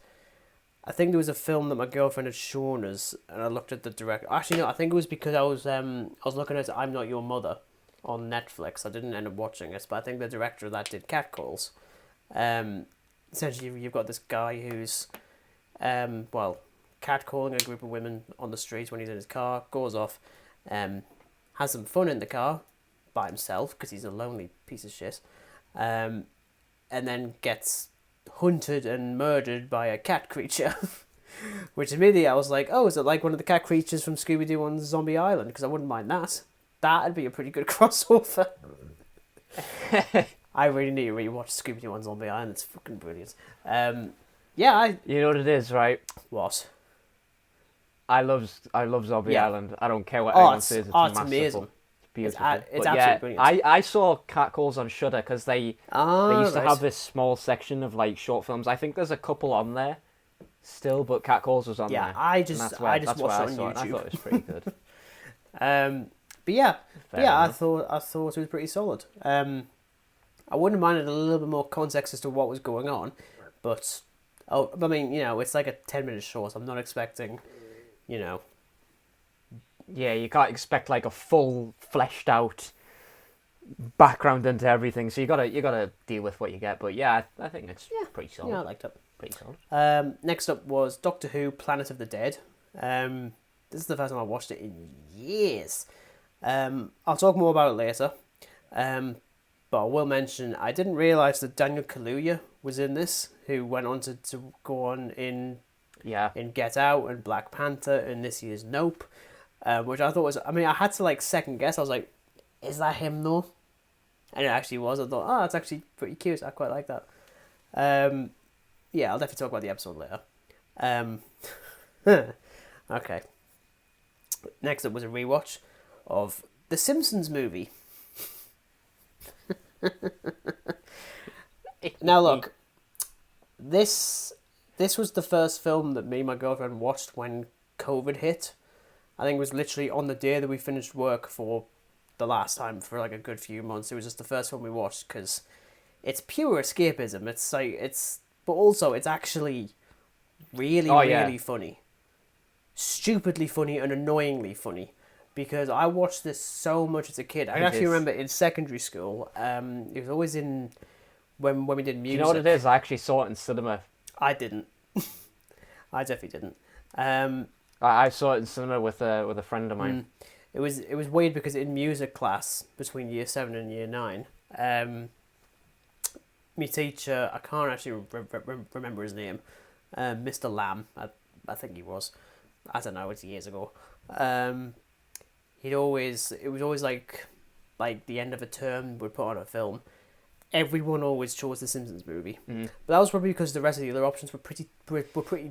I think there was a film that my girlfriend had shown us, and I looked at the director. Actually, no, I think it was because I was looking at I'm Not Your Mother on Netflix. I didn't end up watching it, but I think the director of that did Catcalls. Essentially, you've got this guy who's, catcalling a group of women on the street when he's in his car, goes off, has some fun in the car by himself because he's a lonely piece of shit, and then gets hunted and murdered by a cat creature. Which immediately I was like, oh, is it like one of the cat creatures from Scooby-Doo on Zombie Island? Because I wouldn't mind that. That'd be a pretty good crossover. I really need to rewatch Scooby-Doo on Zombie Island. It's fucking brilliant. You know what it is, right? What? I love Zombie Island. I don't care what Oh, anyone it's, says. It's oh, it's masterful. amazing. It's beautiful. It's But absolutely brilliant. I saw Catcalls on Shudder because they used to right. have this small section of like short films. I think there's a couple on there still, but Catcalls was on there. Yeah, I just watched it on YouTube. I thought it was pretty good. But yeah, I thought it was pretty solid. I wouldn't mind a little bit more context as to what was going on, but I mean, it's like a 10-minute short. I'm not expecting, Yeah, you can't expect like a full fleshed out background into everything. So you gotta deal with what you get. But yeah, I think it's pretty solid. Yeah, I liked it. Pretty solid. Next up was Doctor Who: Planet of the Dead. This is the first time I watched it in years. I'll talk more about it later. But I will mention I didn't realise that Daniel Kaluuya was in this, who went on to go on in Get Out and Black Panther and this year's Nope, which I thought was. I mean, I had to like second guess. I was like, is that him though? And it actually was. I thought, oh, that's actually pretty cute. I quite like that. Yeah, I'll definitely talk about the episode later. Okay. Next up was a rewatch of The Simpsons movie. Now look, this was the first film that me and my girlfriend watched when COVID hit. I think it was literally on the day that we finished work for the last time for like a good few months. It was just the first film we watched because it's pure escapism. It's like but also it's actually really funny, stupidly funny and annoyingly funny. Because I watched this so much as a kid. I actually remember in secondary school, it was always in when we did music. Do you know what it is? I actually saw it in cinema. I didn't. I definitely didn't. I saw it in cinema with a friend of mine. It was weird because in music class between year 7 and year 9, my teacher, I can't actually remember his name, Mr. Lamb, I think he was. I don't know, it's years ago. It was always like the end of a term would put on a film. Everyone always chose the Simpsons movie, but that was probably because the rest of the other options were pretty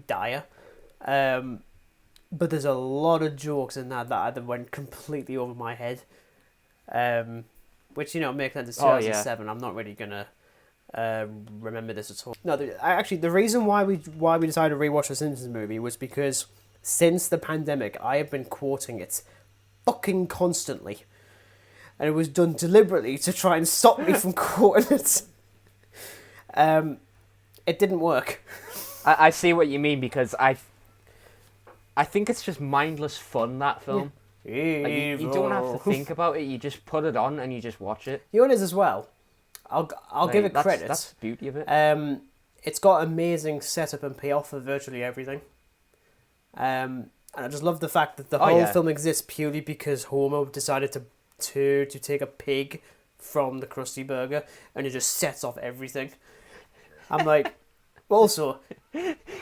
dire. But there's a lot of jokes in that went completely over my head, which makes sense. It's 2007. I'm not really gonna remember this at all. No, actually, the reason why we decided to rewatch the Simpsons movie was because since the pandemic, I have been quoting it fucking constantly, and it was done deliberately to try and stop me from quoting it. It didn't work. I see what you mean because I think it's just mindless fun, that film. Yeah. Like, you don't have to think about it. You just put it on and you just watch it. You know what it is as well? I'll give it credit. That's the beauty of it. It's got amazing setup and payoff for virtually everything. And I just love the fact that the whole film exists purely because Homer decided to take a pig from the Krusty Burger, and it just sets off everything. I'm like, also,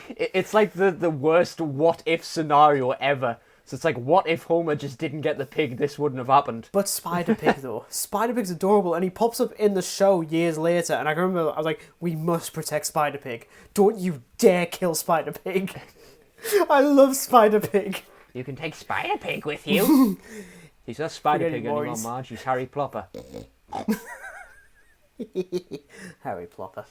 it's like the worst what if scenario ever. So it's like, what if Homer just didn't get the pig? This wouldn't have happened. But Spider-Pig though, Spider-Pig's adorable, and he pops up in the show years later, and I remember I was like, we must protect Spider-Pig. Don't you dare kill Spider-Pig. I love Spider-Pig. You can take Spider-Pig with you. He's not Spider-Pig anymore, Boys. Marge. He's Harry Plopper. Harry Plopper.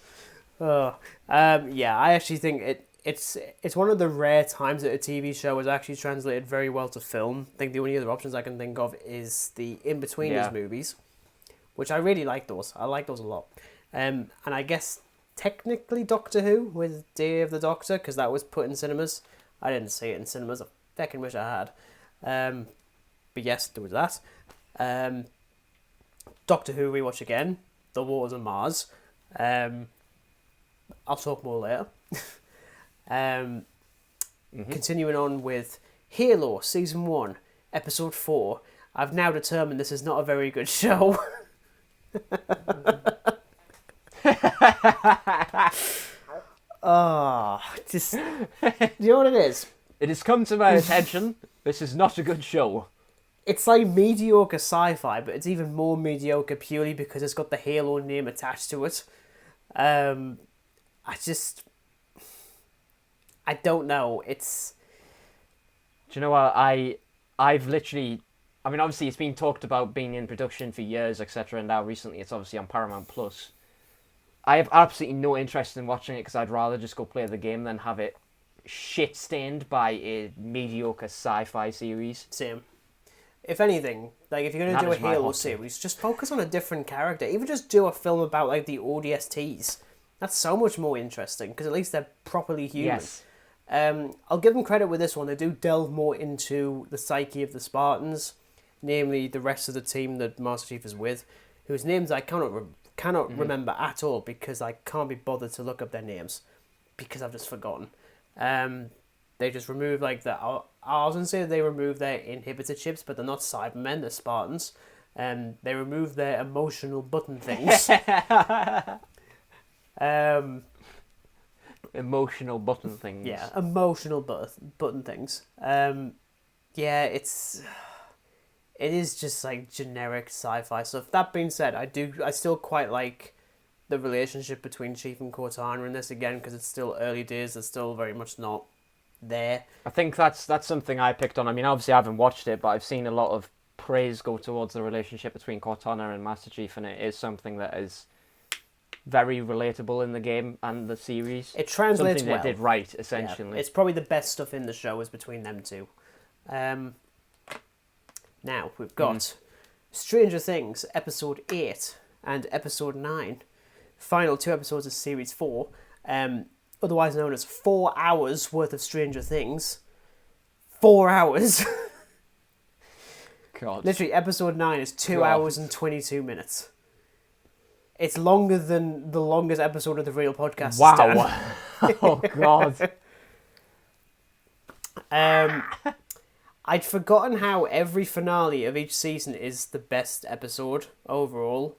Oh, yeah, I actually think it's one of the rare times that a TV show is actually translated very well to film. I think the only other options I can think of is the In-Betweeners movies, which I really like those. I like those a lot. And I guess technically Doctor Who with Day of the Doctor, because that was put in cinemas. I didn't see it in cinemas. I fucking wish I had. But yes, there was that. Doctor Who rewatch again. The Waters of Mars. I'll talk more later. Continuing on with Halo Season 1, Episode 4. I've now determined this is not a very good show. Just... Do you know what it is? It has come to my attention. This is not a good show. it's like mediocre sci-fi, but it's even more mediocre purely because it's got the Halo name attached to it. I don't know. It's... Do you know what? I've literally... I mean, obviously, it's been talked about being in production for years, etc., and now recently it's obviously on Paramount+. I have absolutely no interest in watching it because I'd rather just go play the game than have it shit-stained by a mediocre sci-fi series. Same. If anything, like, if you're going to do a Halo series, just focus on a different character. Even just do a film about, like, the ODSTs. That's so much more interesting, because at least they're properly human. Yes. I'll give them credit with this one. They do delve more into the psyche of the Spartans, namely the rest of the team that Master Chief is with, whose names I cannot remember at all, because I can't be bothered to look up their names, because I've just forgotten. They just remove, like, I was going to say they remove their inhibitor chips, but they're not Cybermen, they're Spartans. They remove their emotional button things. Emotional button things. Yeah, emotional button things. Yeah, it is just, like, generic sci-fi stuff. That being said, I still quite like the relationship between Chief and Cortana in this, again, because it's still early days. They're still very much not there. I think that's something I picked on. I mean, obviously I haven't watched it, but I've seen a lot of praise go towards the relationship between Cortana and Master Chief, and it is something that is very relatable in the game and the series. It translates something well. They did right, essentially. Yeah, it's probably the best stuff in the show is between them two. Now, we've got Stranger Things, Episode 8 and Episode 9. Final 2 episodes of Series 4. Otherwise known as 4 hours worth of Stranger Things. 4 hours. God. Literally, Episode 9 is 2 hours and 22 minutes. It's longer than the longest episode of the Real Podcast. Wow. Oh, God. I'd forgotten how every finale of each season is the best episode overall.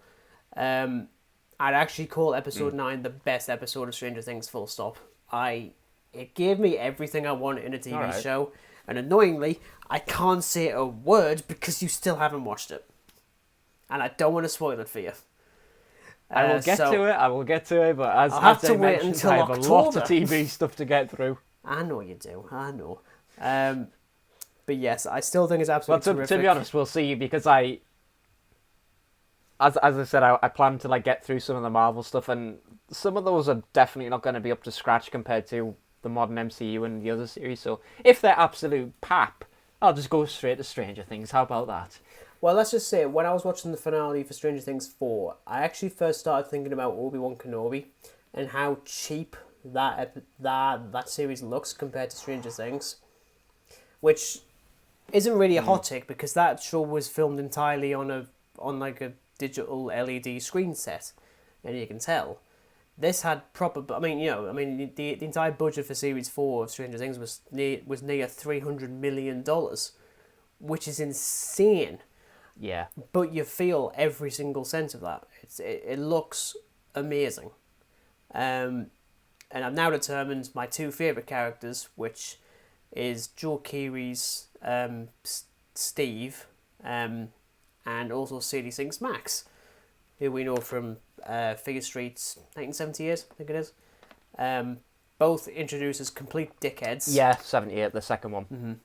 I'd actually call Episode 9 the best episode of Stranger Things, full stop. It gave me everything I want in a TV show, and annoyingly, I can't say a word because you still haven't watched it. And I don't want to spoil it for you. I will get to it, but as I'll have to I wait mentioned, until I have October. a lot of TV stuff to get through. I know you do, I know. But yes, I still think it's absolutely terrific. To be honest, we'll see, because as I said, I plan to, like, get through some of the Marvel stuff, and some of those are definitely not going to be up to scratch compared to the modern MCU and the other series. So if they're absolute pap, I'll just go straight to Stranger Things. How about that? Well, let's just say, when I was watching the finale for Stranger Things 4, I actually first started thinking about Obi-Wan Kenobi and how cheap that series looks compared to Stranger Things, which isn't really a hot take because that show was filmed entirely on a digital LED screen set, and you can tell. This had proper... the entire budget for Series 4 of Stranger Things was near $300 million, which is insane. Yeah. But you feel every single cent of that. It looks amazing. And I've now determined my two favourite characters, which is Joe Keery's Steve, and also Sadie Sink's Max, who we know from Figure Street's 1978, I think it is. Both introduced as complete dickheads. Yeah, 78, the second one. Mm-hmm.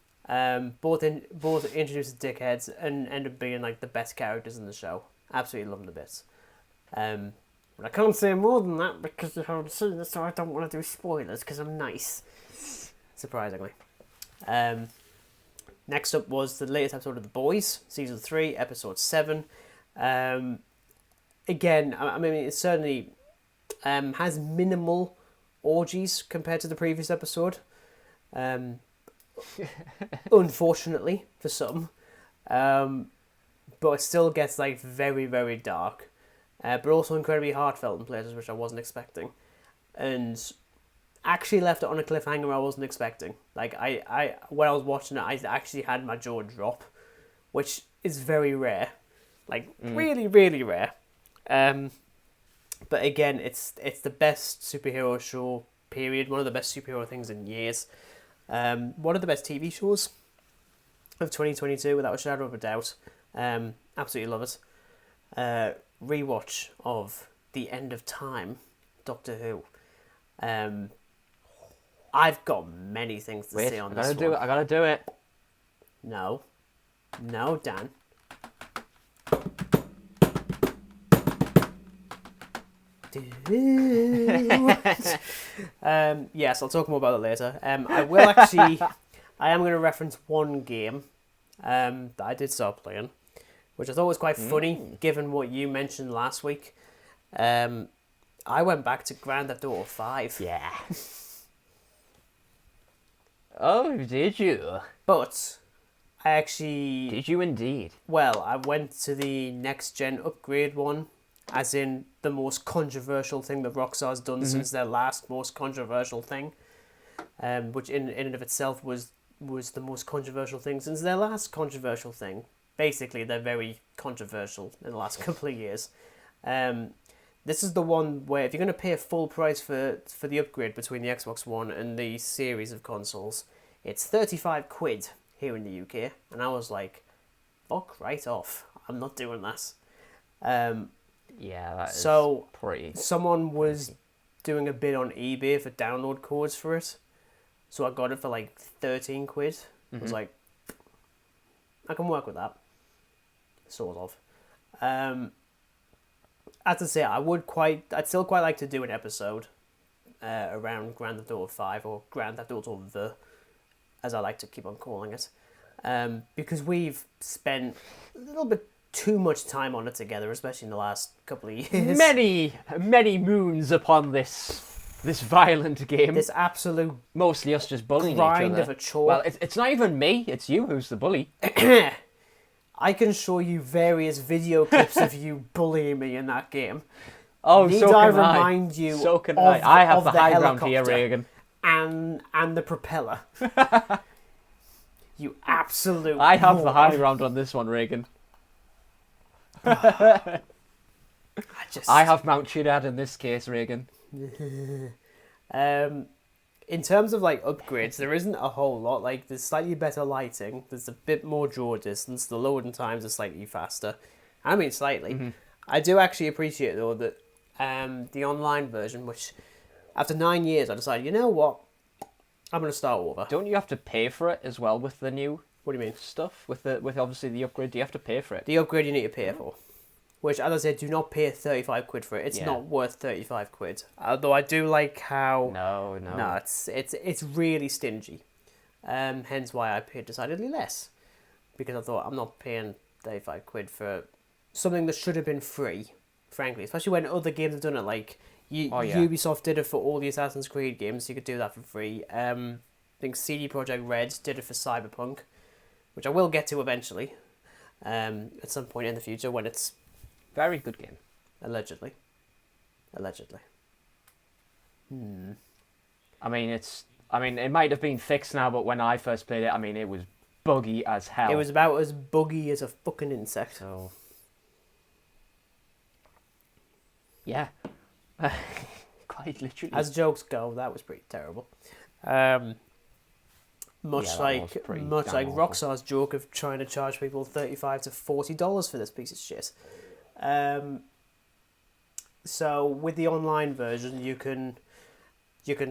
Both introduced as dickheads and end up being, like, the best characters in the show. Absolutely love them to bits. But I can't say more than that because you haven't seen it, so I don't want to do spoilers because I'm nice. Surprisingly. Next up was the latest episode of The Boys, Season 3, Episode 7. Again, I mean, it certainly has minimal orgies compared to the previous episode. Unfortunately, for some. But it still gets, like, very, very dark. But also incredibly heartfelt in places which I wasn't expecting. And actually left it on a cliffhanger I wasn't expecting. Like, I when I was watching it, I actually had my jaw drop, which is very rare. Like, really, really rare. But again, it's the best superhero show, period. One of the best superhero things in years. One of the best TV shows. of 2022 without a shadow of a doubt. Absolutely love it. Rewatch of The End of Time, Doctor Who. I've got many things to say on this one. I gotta do it. No, Dan. Yes, I'll talk more about it later. I will actually. I am going to reference one game that I did start playing, which I thought was quite funny, given what you mentioned last week. I went back to Grand Theft Auto 5. Yeah. Oh, did you? But I actually... Did you indeed? Well, I went to the next-gen upgrade one, as in the most controversial thing that Rockstar's done since their last most controversial thing, which in and of itself was the most controversial thing since their last controversial thing. Basically, they're very controversial in the last couple of years. This is the one where if you're going to pay a full price for the upgrade between the Xbox One and the series of consoles, it's 35 quid here in the UK. And I was like, fuck right off. I'm not doing that. Yeah, that is so pretty... Someone was doing a bid on eBay for download codes for it. So I got it for like 13 quid. I was like, I can work with that. Sort of. As I say, I'd still quite like to do an episode around Grand Theft Auto 5 or Grand Theft Auto The, as I like to keep on calling it, because we've spent a little bit too much time on it together, especially in the last couple of years. Many moons upon this violent game. This absolute mostly us just bullying each grind other. of a chore. Well, it's not even me. It's you who's the bully. I can show you various video clips of you bullying me in that game. Oh, Need so can I I. remind you So can of I. I have of the high ground here, helicopter Regan. And the propeller. You absolute I have the moron. high ground on this one, Regan. I have Mount Chidad in this case, Regan. In terms of like upgrades, there isn't a whole lot. Like there's slightly better lighting, there's a bit more draw distance, the loading times are slightly faster. I mean slightly. I do actually appreciate though that the online version, which after 9 years I decided, you know what, I'm gonna start over. Don't you have to pay for it as well with the new What do you mean? stuff? With obviously the upgrade, do you have to pay for it? The upgrade you need to pay for. Which, as I said, do not pay 35 quid for it. It's not worth 35 quid. Although I do like how... No. No, it's really stingy. Hence why I paid decidedly less. Because I thought, I'm not paying 35 quid for something that should have been free, frankly. Especially when other games have done it. Like, Ubisoft did it for all the Assassin's Creed games, so you could do that for free. I think CD Projekt Red did it for Cyberpunk, which I will get to eventually. At some point in the future when it's... Very good game. Allegedly. I mean, it might have been fixed now, but when I first played it, I mean, it was buggy as hell. It was about as buggy as a fucking insect. So, yeah. Quite literally. As jokes go, that was pretty terrible. Much like Rockstar's joke of trying to charge people $35 to $40 for this piece of shit. So with the online version, you can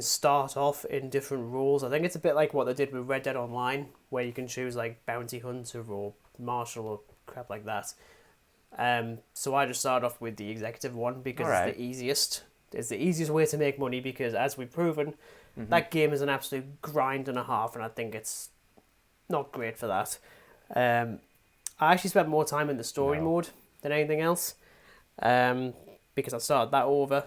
start off in different roles. I think it's a bit like what they did with Red Dead Online, where you can choose like bounty hunter or marshal or crap like that. So I just started off with the executive one because it's the easiest. It's the easiest way to make money because, as we've proven, that game is an absolute grind and a half, and I think it's not great for that. I actually spent more time in the story mode than anything else, because I started that over.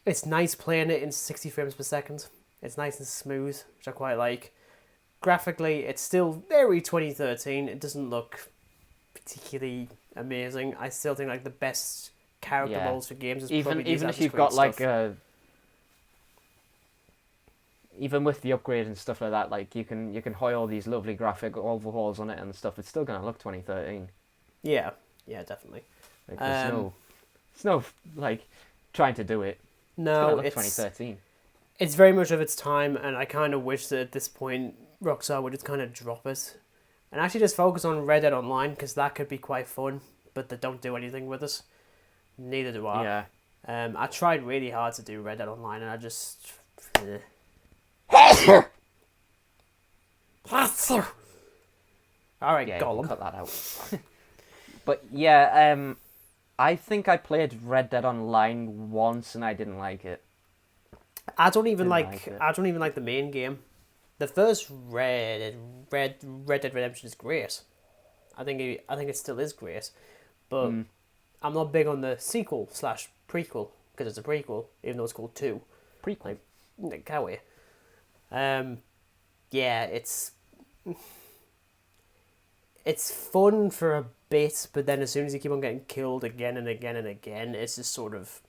It's nice playing it in 60 frames per second. It's nice and smooth, which I quite like. Graphically, it's still very 2013. It doesn't look particularly amazing. I still think like the best character models for games is probably the even if you've got like even with the upgrade and stuff like that, like you can hoy all these lovely graphic overhauls on it and stuff. It's still gonna look 2013. Yeah, definitely. Like, it's no like trying to do it. No, it's 2013. It's very much of its time, and I kind of wish that at this point Rockstar would just kind of drop it. and actually just focus on Red Dead Online, because that could be quite fun, but they don't do anything with us. Neither do I. Yeah. I tried really hard to do Red Dead Online, and I just... Alright, Yeah, Gollum. cut that out. But yeah, I think I played Red Dead Online once and I didn't like it. I don't even Didn't like like it. I don't even like the main game. The first Red Dead Redemption is great. I think it still is great, but I'm not big on the sequel / prequel, because it's a prequel, even though it's called 2. Prequel. Like, can't we? Yeah, it's fun for a bit, but then as soon as you keep on getting killed again and again and again, it's just sort of,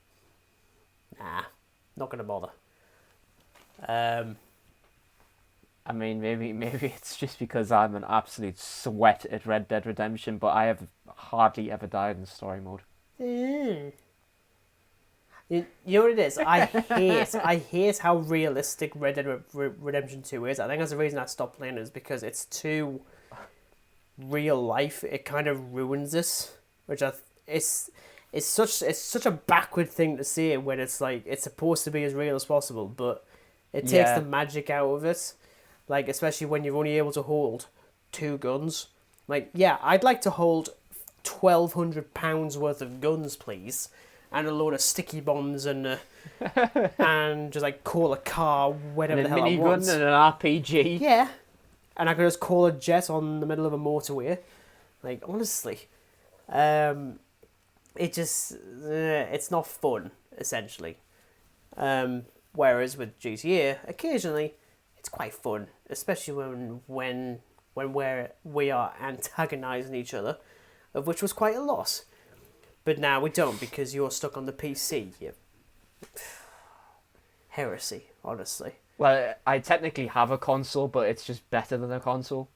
not gonna bother. I mean, maybe it's just because I'm an absolute sweat at Red Dead Redemption, but I have hardly ever died in story mode. You know what it is? I hate how realistic Red Dead Redemption 2 is. I think that's the reason I stopped playing it, is because it's too real life. It kind of ruins it, which it's such a backward thing to say when it's like it's supposed to be as real as possible, but it takes the magic out of it. Like, especially when you're only able to hold 2 guns. Like, yeah, I'd like to hold £1,200 worth of guns, please, and a load of sticky bombs and and just like call a car whatever the hell I want. And an RPG. Yeah, and I could just call a jet on the middle of a motorway. Like, honestly, it just it's not fun, essentially. Whereas with GTA, occasionally it's quite fun, especially when we are antagonising each other, of which was quite a lot. But now we don't, because you're stuck on the PC. You... Heresy, honestly. Well, I technically have a console, but it's just better than a console.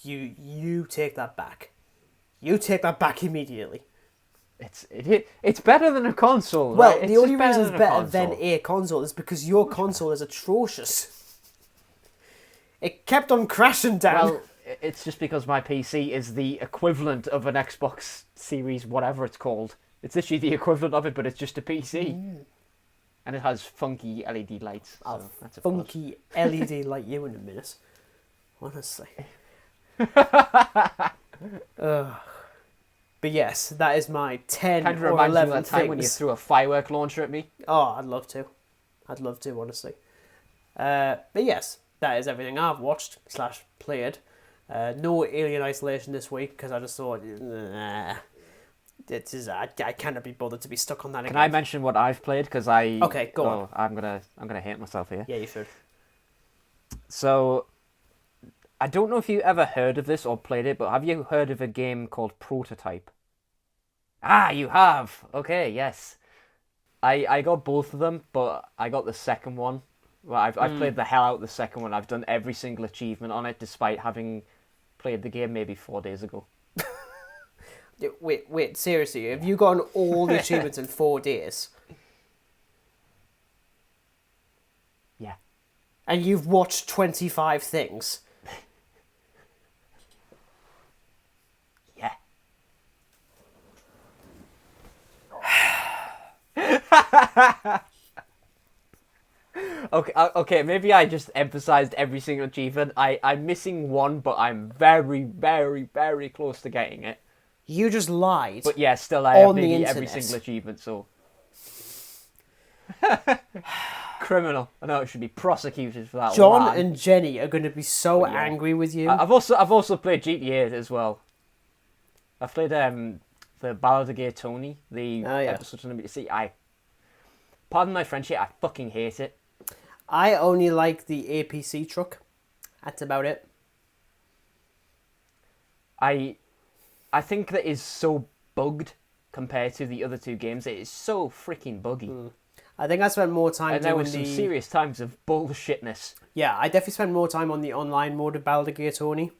You take that back. You take that back immediately. It's better than a console. Well, right? the only reason it's better than a console is because your console is atrocious. It kept on crashing down. Well, it's just because my PC is the equivalent of an Xbox Series, whatever it's called. It's literally the equivalent of it, but it's just a PC. And it has funky LED lights. I'll So that's a funky LED like you in a minute. Honestly. But yes, that is my 10 kind of or reminds 11 me of that time when you things. threw a firework launcher at me. Oh, I'd love to, honestly. But yes, that is everything I've watched / played. No Alien Isolation this week, because I just thought, I cannot be bothered to be stuck on that again. Can I mention what I've played? Because Okay, go on. I'm gonna hate myself here. Yeah, you should. So, I don't know if you ever heard of this or played it, but have you heard of a game called Prototype? Ah, you have! Okay, yes. I got both of them, but I got the second one. Well, I've played the hell out of the second one. I've done every single achievement on it, despite having played the game maybe 4 days ago. Wait, seriously, have you gotten all the achievements in 4 days? Yeah. And you've watched 25 things? Yeah. Okay, maybe I just emphasized every single achievement. I'm missing one, but I'm very, very, very close to getting it. You just lied. But yeah, still I have on the maybe every internet. single achievement, so... Criminal. I know it should be prosecuted for that. John lie. and Jenny are going to be so But yeah. angry with you. I've also played GTA as well. I've played the Ballad of Gay Tony, the episode on the... See, pardon my French here, I fucking hate it. I only like the APC truck. That's about it. I think that is so bugged compared to the other 2 games. It is so freaking buggy. I think I spent more time And there doing were some serious times of bullshitness. Yeah, I definitely spent more time on the online mode of Ballad of Gay Tony,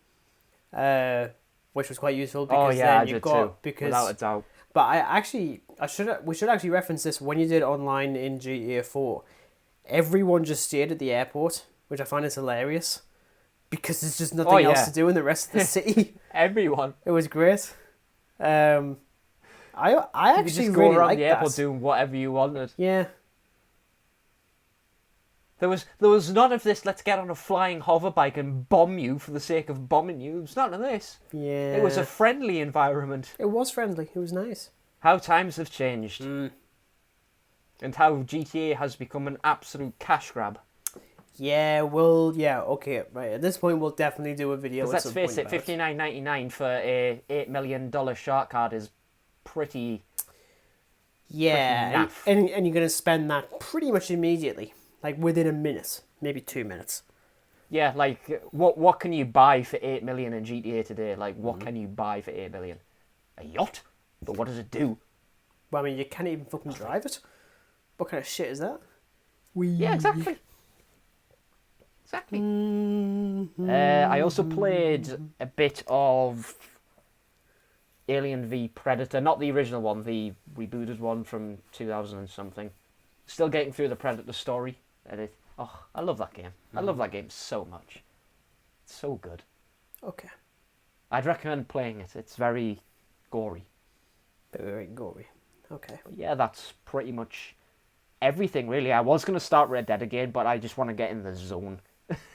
which was quite useful because I then you did got too, because without a doubt. But we should actually reference this when you did online in GTA 4. Everyone just stayed at the airport, which I find is hilarious. because there's just nothing else to do in the rest of the city. Everyone. It was great. I actually you just really go around liked the airport that. doing whatever you wanted. Yeah. There was none of this, let's get on a flying hoverbike and bomb you for the sake of bombing you. It was none of this. Yeah. It was a friendly environment. It was friendly. It was nice. How times have changed. And how GTA has become an absolute cash grab. Yeah, okay, right. At this point, we'll definitely do a video. Because let's face it, $59.99 for a $8 million shark card is pretty. Yeah, pretty and you're gonna spend that pretty much immediately, like within a minute, maybe 2 minutes. Yeah, like what can you buy for $8 million in GTA today? Like what can you buy for $8 million? A yacht? But what does it do? Well, I mean, you can't even fucking drive it. What kind of shit is that? Yeah, exactly. Exactly. I also played a bit of Alien v Predator, not the original one, the rebooted one from 2000 and something. Still getting through the Predator story. I love that game. I love that game so much. It's so good. Okay. I'd recommend playing it. It's very gory. Very gory. Okay. But yeah, that's pretty much everything, really. I was going to start Red Dead again, but I just want to get in the zone.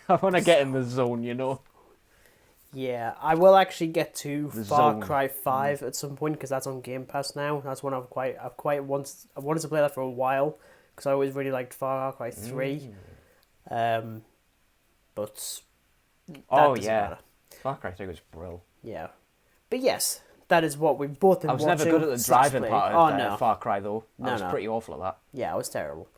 I want to get in the zone, you know? Yeah, I will actually get to The Far zone. Cry 5 at some point because that's on Game Pass now. That's one I've wanted to play that for a while because I always really liked Far Cry 3. But that doesn't matter. Far Cry 3 was brilliant. Yeah. But yes, that is what we've both been watching. I was never good at the driving part of Far Cry, though. I was pretty awful at that. Yeah, I was terrible.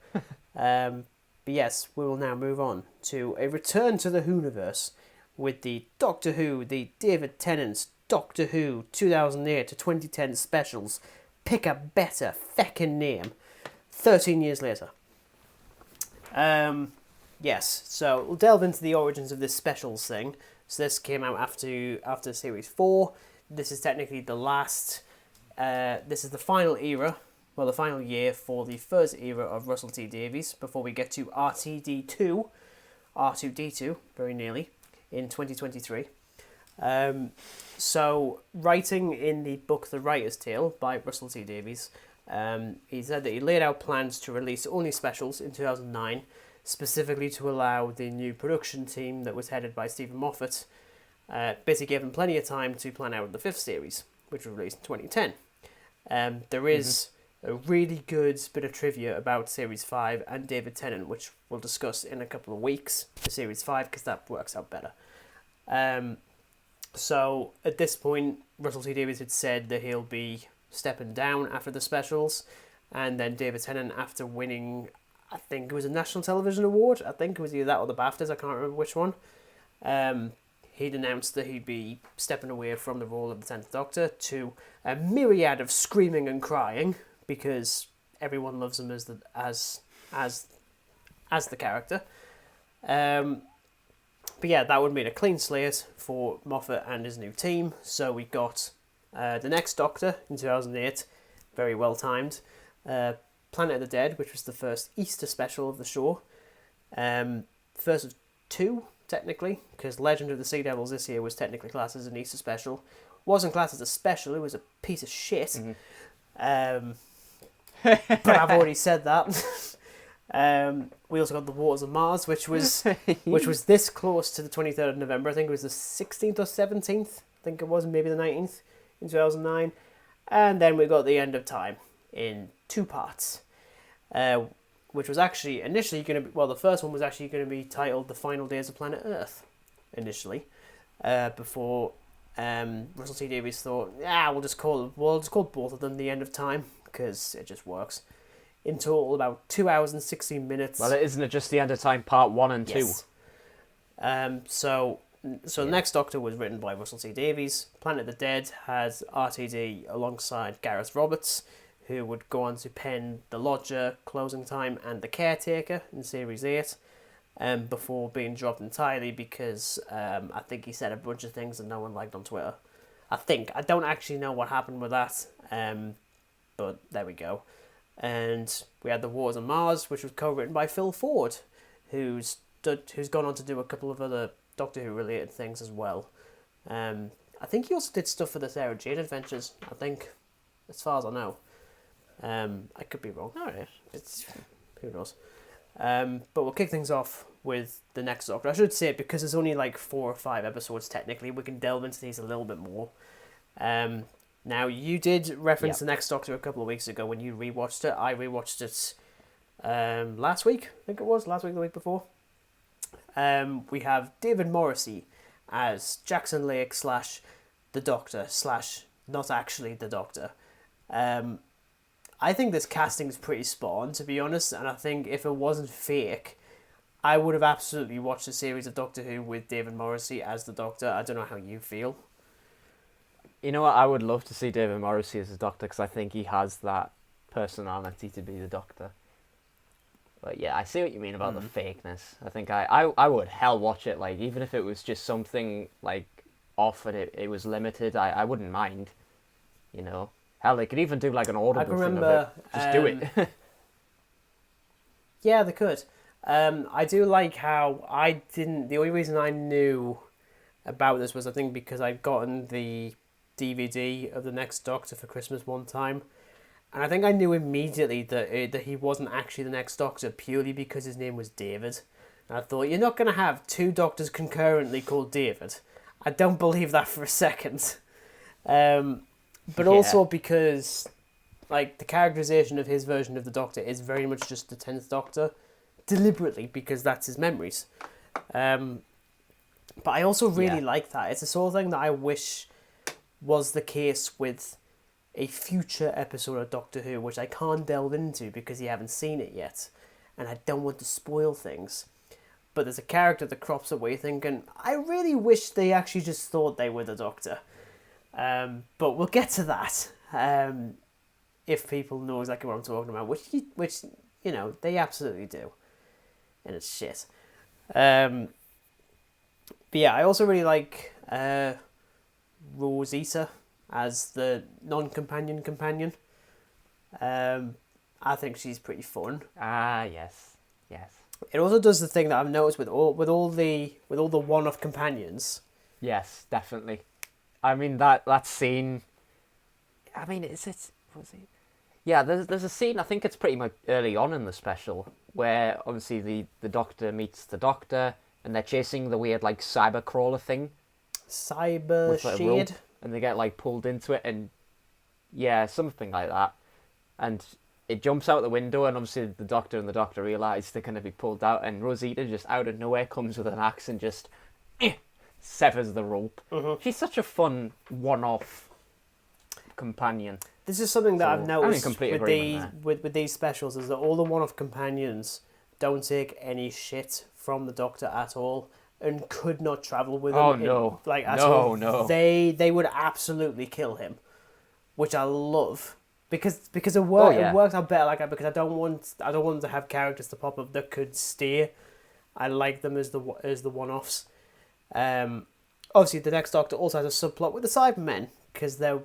But yes, we will now move on to a return to the Whoniverse with the Doctor Who, the David Tennant Doctor Who 2008 to 2010 specials. Pick a better feckin' name. 13 years later. Yes, so we'll delve into the origins of this specials thing. So this came out after Series 4. This is technically the last... this is the final era, well, the final year for the first era of Russell T Davies, before we get to R2D2, very nearly, in 2023. So, writing in the book The Writer's Tale by Russell T Davies, he said that he laid out plans to release only specials in 2009, specifically to allow the new production team that was headed by Stephen Moffat, basically gave them plenty of time to plan out the fifth series, which was released in 2010. There is a really good bit of trivia about Series 5 and David Tennant, which we'll discuss in a couple of weeks for Series 5, because that works out better. So, at this point, Russell T Davies had said that he'll be stepping down after the specials, and then David Tennant, after winning, I think it was a National Television Award, I think it was either that or the BAFTAs, I can't remember which one, he'd announced that he'd be stepping away from the role of the 10th Doctor to a myriad of screaming and crying, because everyone loves him as the character. But yeah, that would mean a clean slate for Moffat and his new team. So we got the next Doctor in 2008, very well timed. Planet of the Dead, which was the first Easter special of the show. First of two, technically, because Legend of the Sea Devils this year was technically classed as an Easter special. Wasn't classed as a special, it was a piece of shit. But I've already said that. We also got The Waters of Mars, which was this close to the 23rd of November. I think it was the 16th or 17th. I think it was, maybe the 19th in 2009. And then we got The End of Time in 2 parts, which was actually initially going to be, well, the first one was actually going to be titled The Final Days of Planet Earth, initially, before Russell T Davies thought, we'll just call both of them The End of Time, because it just works. In total, about 2 hours and 16 minutes. Well, isn't it just The End of Time Part 1 and 2? Yes. So The Next Doctor was written by Russell T Davies. Planet of the Dead has RTD alongside Gareth Roberts, who would go on to pen The Lodger, Closing Time, and The Caretaker in Series 8, before being dropped entirely because I think he said a bunch of things that no one liked on Twitter. I don't actually know what happened with that, but there we go. And we had The Waters of Mars, which was co-written by Phil Ford, who's gone on to do a couple of other Doctor Who related things as well. I think he also did stuff for the Sarah Jane Adventures. I think, as far as I know. I could be wrong. All right. It's who knows. But we'll kick things off with the next Doctor. I should say, because there's only like 4 or 5 episodes technically, we can delve into these a little bit more. Now, you did reference the next Doctor a couple of weeks ago when you rewatched it. I rewatched it last week, I think it was, last week, the week before. We have David Morrissey as Jackson Lake / the Doctor / not actually the Doctor. I think this casting is pretty spot on, to be honest, and I think if it wasn't fake, I would have absolutely watched a series of Doctor Who with David Morrissey as the Doctor. I don't know how you feel. You know what? I would love to see David Morrissey as the Doctor because I think he has that personality to be the Doctor. But yeah, I see what you mean about the fakeness. I think I would hell watch it, like, even if it was just something, like, off and it was limited, I wouldn't mind, you know. Hell, they could even do, like, an audible thing of it. Just do it. Yeah, they could. I do like how the only reason I knew about this was, I think, because I'd gotten the DVD of the next Doctor for Christmas one time. And I think I knew immediately that he wasn't actually the next Doctor purely because his name was David. And I thought, you're not going to have 2 Doctors concurrently called David. I don't believe that for a second. But also because, like, the characterization of his version of the Doctor is very much just the 10th Doctor, deliberately, because that's his memories. But I also really like that. It's the sort of thing that I wish was the case with a future episode of Doctor Who, which I can't delve into because you haven't seen it yet, and I don't want to spoil things. But there's a character that crops up where you're thinking, I really wish they actually just thought they were the Doctor. But we'll get to that if people know exactly what I'm talking about, which you know, they absolutely do, and it's shit. But yeah, I also really like Rosita as the non-companion companion. I think she's pretty fun. Yes. It also does the thing that I've noticed with all the one-off companions. Yes, definitely. I mean that scene. I mean, was it? Yeah, there's a scene. I think it's pretty much early on in the special where obviously the Doctor meets the Doctor and they're chasing the weird like cyber crawler thing. Cyber with, like, shade. And they get like pulled into it, and yeah, something like that. And it jumps out the window, and obviously the Doctor and the Doctor realise they're going to be pulled out, and Rosita just out of nowhere comes with an axe and just severs the rope. Mm-hmm. She's such a fun one-off companion. This is something that I've noticed with these specials, is that all the one-off companions don't take any shit from the Doctor at all, and could not travel with him. Oh no! No. They would absolutely kill him, which I love because it works. It works out better like that because I don't want to have characters to pop up that could steer. I like them as the one-offs. Obviously, the next Doctor also has a subplot with the Cybermen because they're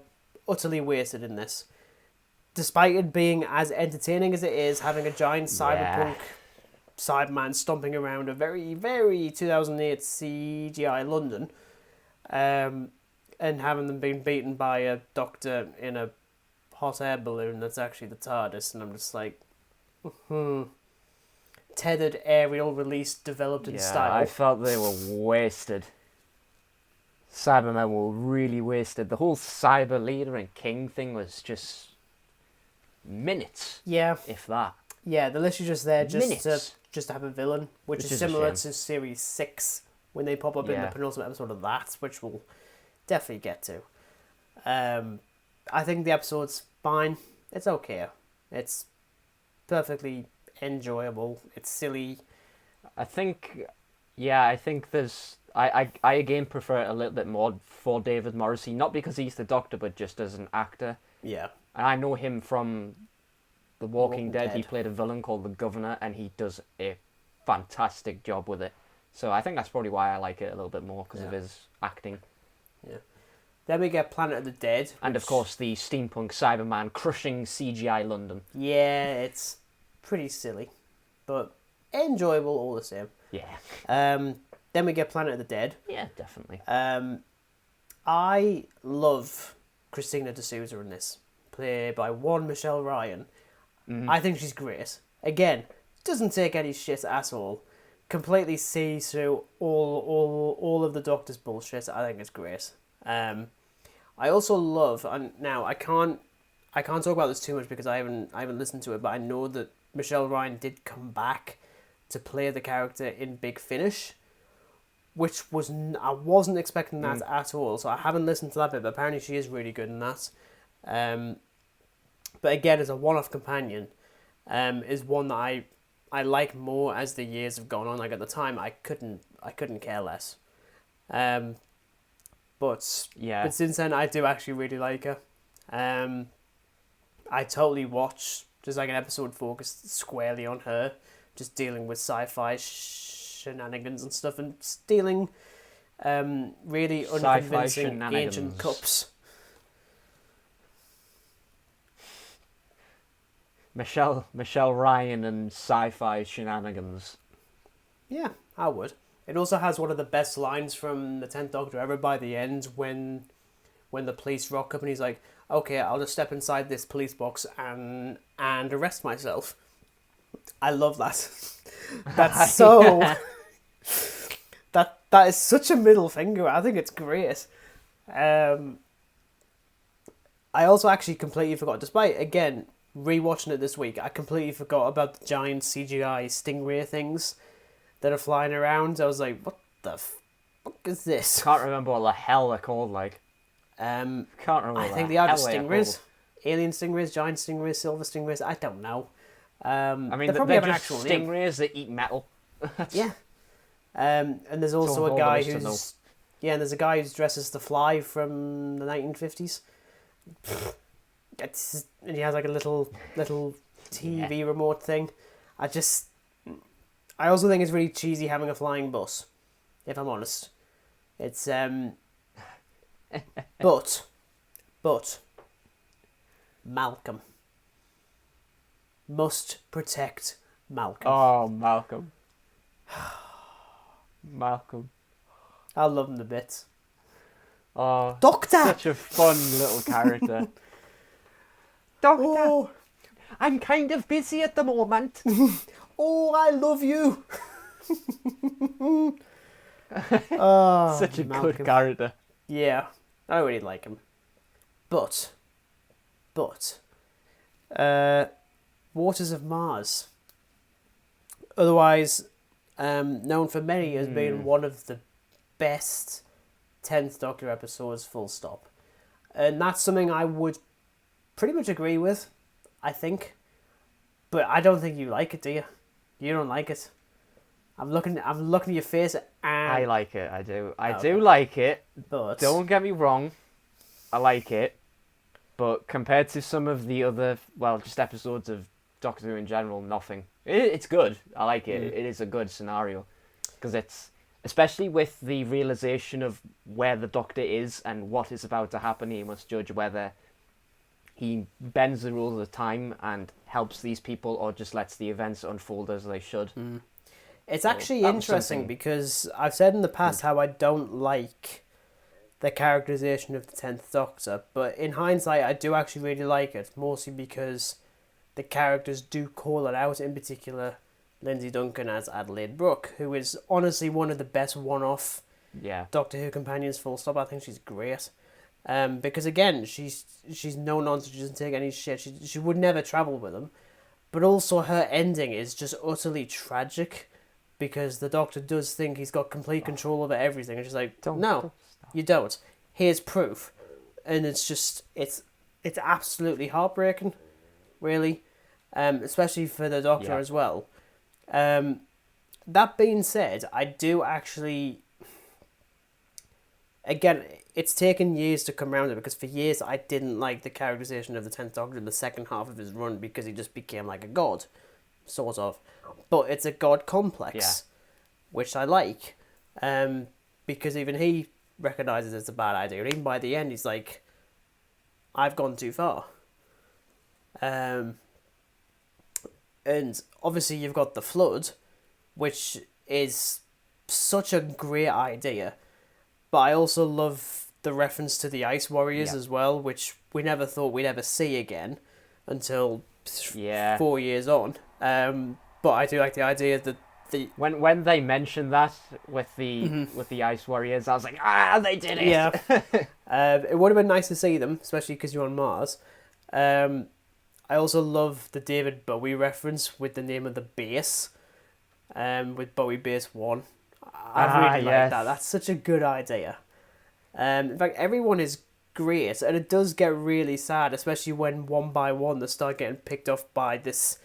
utterly wasted in this. Despite it being as entertaining as it is, having a giant cyberpunk Cyberman stomping around a very, very 2008 CGI London, and having them being beaten by a Doctor in a hot air balloon that's actually the TARDIS, and I'm just like, tethered aerial release developed in style. I felt they were wasted. Cybermen were really wasted. The whole Cyber Leader and King thing was just minutes. Yeah. If that. Yeah, they're literally just there minutes. just to have a villain, which is similar to Series 6 when they pop up in the penultimate episode of that, which we'll definitely get to. I think the episode's fine. It's okay. It's perfectly enjoyable. It's silly. I think there's... I again prefer it a little bit more for David Morrissey, not because he's the Doctor, but just as an actor. Yeah. And I know him from The Walking Dead. He played a villain called the Governor, and he does a fantastic job with it. So I think that's probably why I like it a little bit more, because of his acting. Yeah. Then we get Planet of the Dead. And of course the steampunk Cyberman crushing CGI London. Yeah, it's pretty silly, but enjoyable all the same. Yeah. Then we get Planet of the Dead. Yeah, definitely. I love Christina D'Souza in this, played by Michelle Ryan. I think she's great. Again, doesn't take any shit at all. Completely sees through all of the Doctor's bullshit. I think it's great. I also love, and now I can't talk about this too much because I haven't listened to it, but I know that Michelle Ryan did come back to play the character in Big Finish, which I wasn't expecting that at all. So I haven't listened to that bit, but apparently she is really good in that. But again, as a one-off companion, is one that I like more as the years have gone on. Like at the time, I couldn't care less. But since then, I do actually really like her. I totally watch just like an episode focused squarely on her, just dealing with sci-fi shenanigans and stuff, and stealing really unconvincing ancient cups. Michelle Ryan and sci-fi shenanigans. Yeah, I would. It also has one of the best lines from the 10th Doctor ever by the end when the police rock up and he's like, okay, I'll just step inside this police box and arrest myself. I love that. That's so... That is such a middle finger. I think it's great. I also actually completely forgot, despite, again, rewatching it this week, I completely forgot about the giant CGI stingray things that are flying around. I was like, what the fuck is this? Can't remember what the hell they're called, like. Can't remember. I think they are just stingrays. Alien stingrays, giant stingrays, silver stingrays, I don't know. I mean, they probably they're have an just actual stingrays that eat metal. Yeah. And there's also a guy who's... Yeah, and there's a guy who's dressed as the Fly from the 1950s. And he has like a little TV remote thing. I also think it's really cheesy having a flying bus, if I'm honest. It's but Malcolm must protect Malcolm. Oh, Malcolm. Malcolm. I love him to bits. Oh, Doctor! Such a fun little character. Doctor! Oh. I'm kind of busy at the moment. Oh, I love you! Such a Malcolm. Good character. Yeah, I really like him. But, Waters of Mars, otherwise known for many as being one of the best 10th Doctor episodes, full stop. And that's something I would pretty much agree with, I think. But I don't think you like it, do you? You don't like it. I'm looking at your face and... I like it, I do. I do like it, but... Don't get me wrong, I like it. But compared to some of the other, just episodes of Doctor Who in general, nothing. It's good. I like it. It is a good scenario. Because it's... Especially with the realization of where the Doctor is and what is about to happen, he must judge whether he bends the rules of time and helps these people or just lets the events unfold as they should. It's actually interesting because I've said in the past how I don't like the characterization of the 10th Doctor, but in hindsight I do actually really like it, mostly because the characters do call it out, in particular Lindsay Duncan as Adelaide Brooke, who is honestly one of the best one-off Doctor Who companions, full stop. I think she's great. Because again, she's no nonsense, she doesn't take any shit, she would never travel with him. But also her ending is just utterly tragic, because the Doctor does think he's got complete control over everything, and she's like, no, you don't. Here's proof. And it's just, it's absolutely heartbreaking, really, especially for the Doctor as well. That being said, I do actually... Again, it's taken years to come around to it, because for years I didn't like the characterization of the 10th Doctor in the second half of his run, because he just became like a god, sort of. But it's a god complex, which I like, because even he recognises it's a bad idea, and even by the end he's like, I've gone too far. And obviously you've got the Flood, which is such a great idea. But I also love the reference to the Ice Warriors as well, which we never thought we'd ever see again until 4 years on. But I do like the idea that when they mentioned that with the Ice Warriors, I was like, they did it. Yeah. It would have been nice to see them, especially because you're on Mars. I also love the David Bowie reference with the name of the base, with Bowie Base 1. I really like that. That's such a good idea. In fact, everyone is great, and it does get really sad, especially when one by one they start getting picked off by this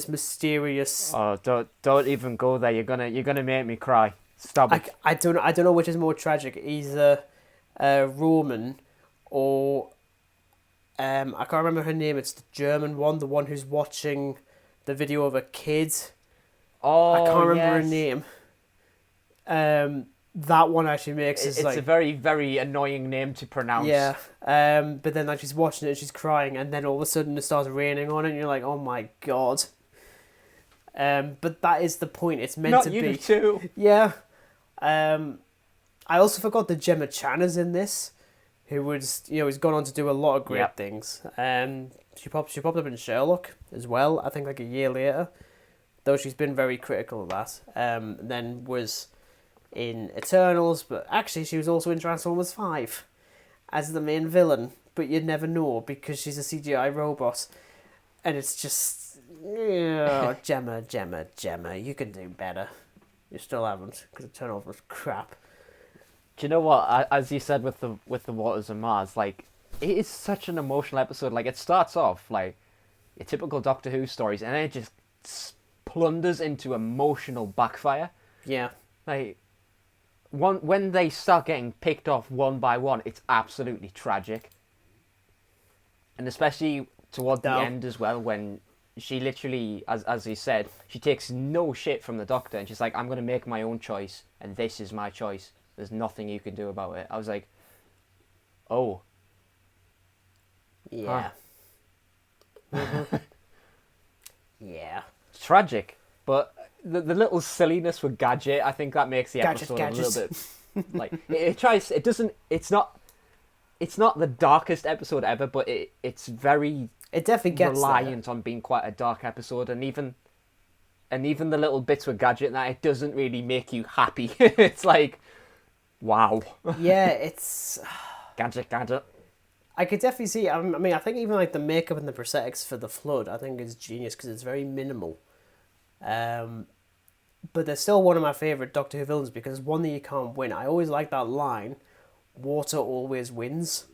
mysterious. Oh, don't even go there. You're gonna make me cry. Stop it. I don't know which is more tragic, either Roman or I can't remember her name. It's the German one, the one who's watching the video of a kid. Oh, I can't remember her name. That one actually makes it's a very, very annoying name to pronounce. Yeah. But then she's watching it, she's crying, and then all of a sudden it starts raining on it, and you're like, oh my god. But that is the point. It's meant to be. Not you too. Yeah. I also forgot that Gemma Chan is in this, who was, has gone on to do a lot of great things. She popped up in Sherlock as well, I think like a year later, though she's been very critical of that. Then was in Eternals, but actually she was also in Transformers 5 as the main villain, but you'd never know because she's a CGI robot. And it's just, Gemma, you can do better. You still haven't, because Eternals was crap. Do you know what? As you said with the Waters of Mars, like, it is such an emotional episode. Like, it starts off like your typical Doctor Who stories, and then it just plunders into emotional backfire. Yeah. Like, when they start getting picked off one by one, it's absolutely tragic. And especially toward the end as well, when she literally, as he said, she takes no shit from the Doctor, and she's like, I'm going to make my own choice, and this is my choice. There's nothing you can do about it. I was like, oh. Yeah. Huh. Yeah. It's tragic, but the little silliness with Gadget, I think that makes the episode a little bit like it's not the darkest episode ever, but it's very reliant on being quite a dark episode, and even the little bits with Gadget and that, it doesn't really make you happy. It's like, wow. Yeah, it's Gadget. I could definitely see. I mean, I think even like the makeup and the prosthetics for the Flood, I think is genius because it's very minimal. But they're still one of my favourite Doctor Who villains because one that you can't win. I always like that line, "Water always wins,"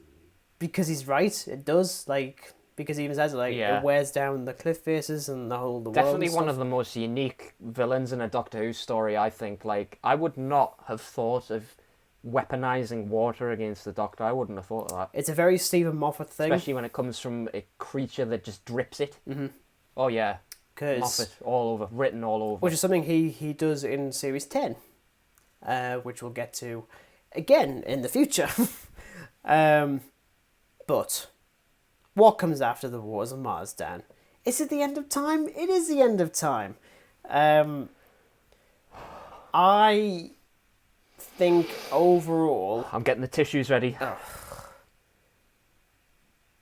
because he's right. It does, because he even says it wears down the cliff faces and the whole Definitely world. One of the most unique villains in a Doctor Who story, I think. Like, I would not have thought of weaponizing water against the Doctor. I wouldn't have thought of that. It's a very Stephen Moffat thing, especially when it comes from a creature that just drips it. Mm-hmm. Oh yeah. Moffat all over, written all over. Which is something he does in Series 10, which we'll get to again in the future. But what comes after the Wars of Mars, Dan? Is it the end of time? It is the end of time. I think overall... I'm getting the tissues ready.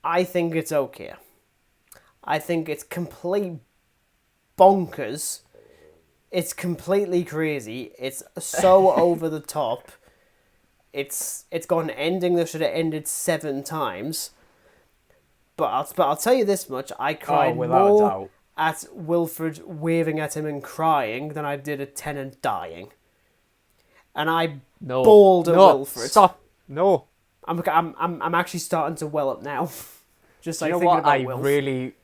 I think it's okay. I think it's complete bonkers. It's completely crazy. It's so over the top. It's got an ending that should have ended 7 times. But I'll tell you this much: I cried more at Wilfred waving at him and crying than I did at Tennant dying. And I bawled at Wilfred. Stop! No. I'm actually starting to well up now. Just like thinking about Wilf. Really,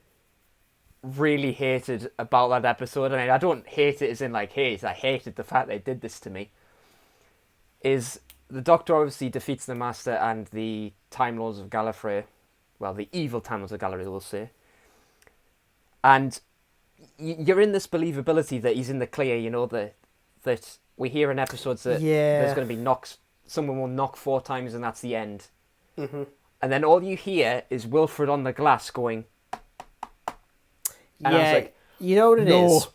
really hated about that episode. I mean, I don't hate it as in like hate. I hated the fact they did this to me. Is the Doctor obviously defeats the Master and the Time Lords of Gallifrey. Well, the evil Time Lords of Gallifrey, we'll say. And you're in this believability that he's in the clear. You know that we hear in episodes that there's going to be knocks. Someone will knock 4 times and that's the end. Mm-hmm. And then all you hear is Wilfred on the glass going... And I was like, you know what it is?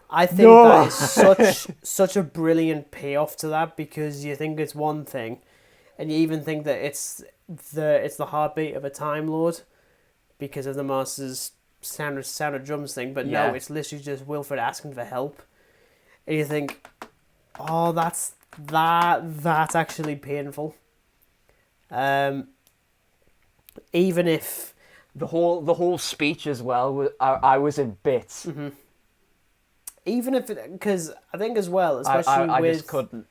I think that is such a brilliant payoff to that, because you think it's one thing, and you even think that it's the heartbeat of a Time Lord because of the Master's sound of drums thing. But no, it's literally just Wilfred asking for help, and you think, oh, that's actually painful. Even if the whole speech as well, I was in bits. Mm-hmm. Even if, because I think as well, especially I with, just couldn't.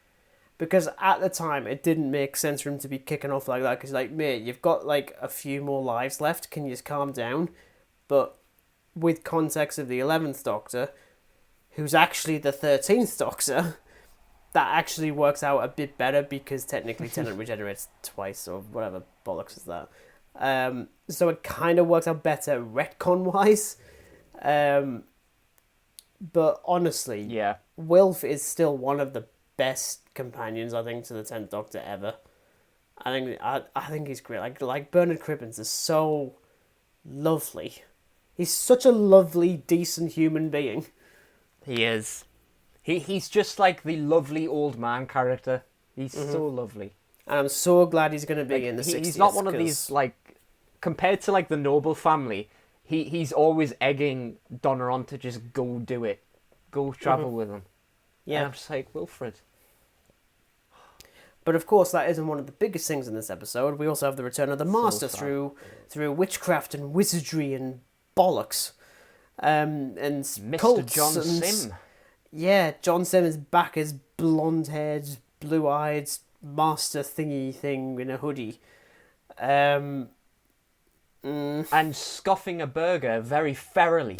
Because at the time it didn't make sense for him to be kicking off like that. Because like, mate, you've got like a few more lives left. Can you just calm down? But with context of the 11th Doctor, who's actually the 13th Doctor, that actually works out a bit better, because technically Tennant regenerates twice or whatever bollocks is that. So it kind of works out better retcon-wise. But honestly, Wilf is still one of the best companions, I think, to the 10th Doctor ever. I think he's great. Like Bernard Cribbins is so lovely. He's such a lovely, decent human being. He is. He's just like the lovely old man character. He's so lovely. And I'm so glad he's going to be in the 60th. He's not one of these, like, compared to like the Noble family, he's always egging Donna on to just go do it. Go travel with him. Yeah. And I'm just like, Wilfred. But of course, that isn't one of the biggest things in this episode. We also have the return of the Master through witchcraft and wizardry and bollocks. And Mr. cults John Sim. Yeah, John Sim is back as blonde-haired, blue-eyed master thingy thing in a hoodie. And scoffing a burger very ferally.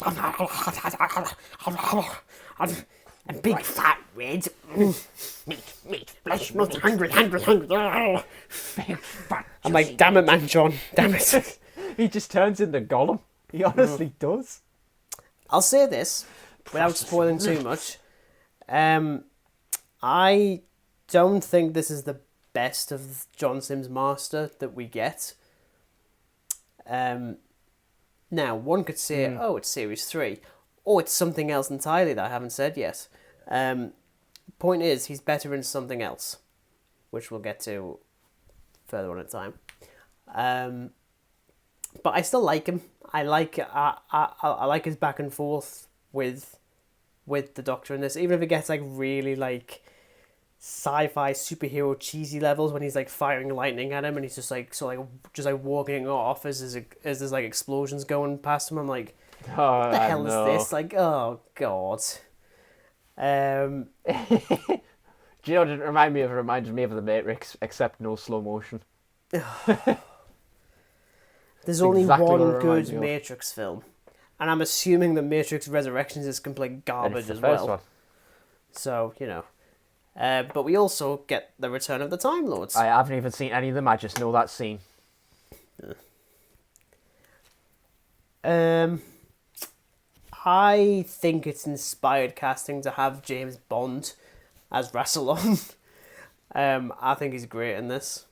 A big fat red. Meat, flesh, not hungry. Big fat. I'm like, damn it, man, John. Damn it. He just turns into Gollum. He honestly does. I'll say this, without spoiling too much. I don't think this is the best of John Sim's Master that we get. Now, one could say, oh, it's Series 3. Or it's something else entirely that I haven't said yet. Point is, he's better in something else, which we'll get to further on in time. But I still like him. I like his back and forth with the Doctor in this, even if it gets like really like sci-fi superhero cheesy levels when he's like firing lightning at him and he's just like walking off as there's like explosions going past him. I'm like, what the hell is this? Like, oh god. Do you know what it reminded me of The Matrix, except no slow motion. There's only one good Matrix film, and I'm assuming the Matrix Resurrections is complete garbage as well. One. So, you know. But we also get the return of the Time Lords. I haven't even seen any of them, I just know that scene. I think it's inspired casting to have James Bond as Rassilon. I think he's great in this.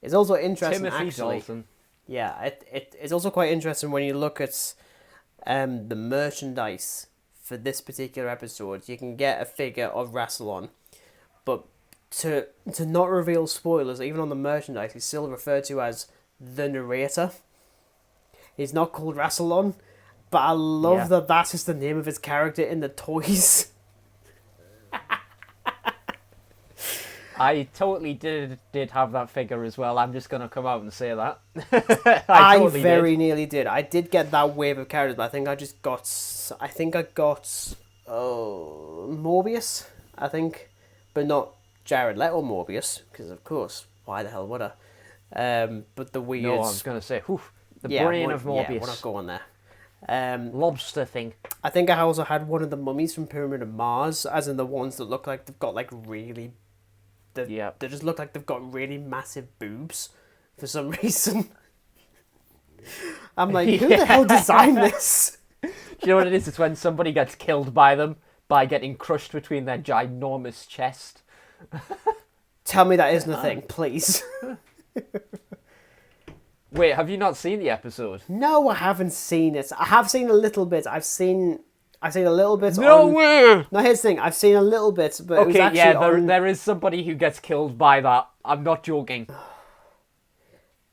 It's also interesting, Timothy actually. Dalton. Yeah, it's also quite interesting when you look at the merchandise for this particular episode. You can get a figure of Rassilon, but to not reveal spoilers, even on the merchandise, he's still referred to as the narrator. He's not called Rassilon, but I love that is the name of his character in the toys. I totally did have that figure as well. I'm just going to come out and say that. I totally very nearly did. I did get that wave of characters, but I think I got Morbius, I think. But not Jared Leto Morbius, because of course, why the hell would I? But the weird... No, I was going to say, brain of Morbius. Yeah, we're not going there. Lobster thing. I think I also had one of the mummies from Pyramid of Mars, as in the ones that look like they've got like really... They just look like they've got really massive boobs for some reason. I'm like, who the hell designed this? Do you know what it is? It's when somebody gets killed by them by getting crushed between their ginormous chest. Tell me that isn't a thing, please. Wait, have you not seen the episode? No, I haven't seen it. I have seen a little bit. I've seen I've seen a little bit No on... way! No, here's the thing. I've seen a little bit, but it was Okay, actually yeah, on... there is somebody who gets killed by that. I'm not joking.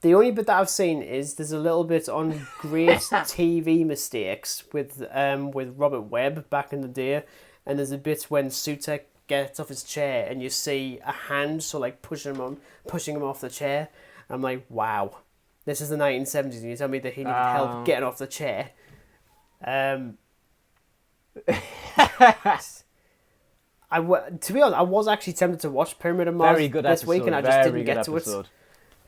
The only bit that I've seen is there's a little bit on great TV mistakes with Robert Webb back in the day, and there's a bit when Sutek gets off his chair and you see a hand pushing him off the chair. I'm like, wow, this is the 1970s, and you tell me that he needed help getting off the chair. To be honest, I was actually tempted to watch Pyramid of Mars this week, and I just didn't get to it.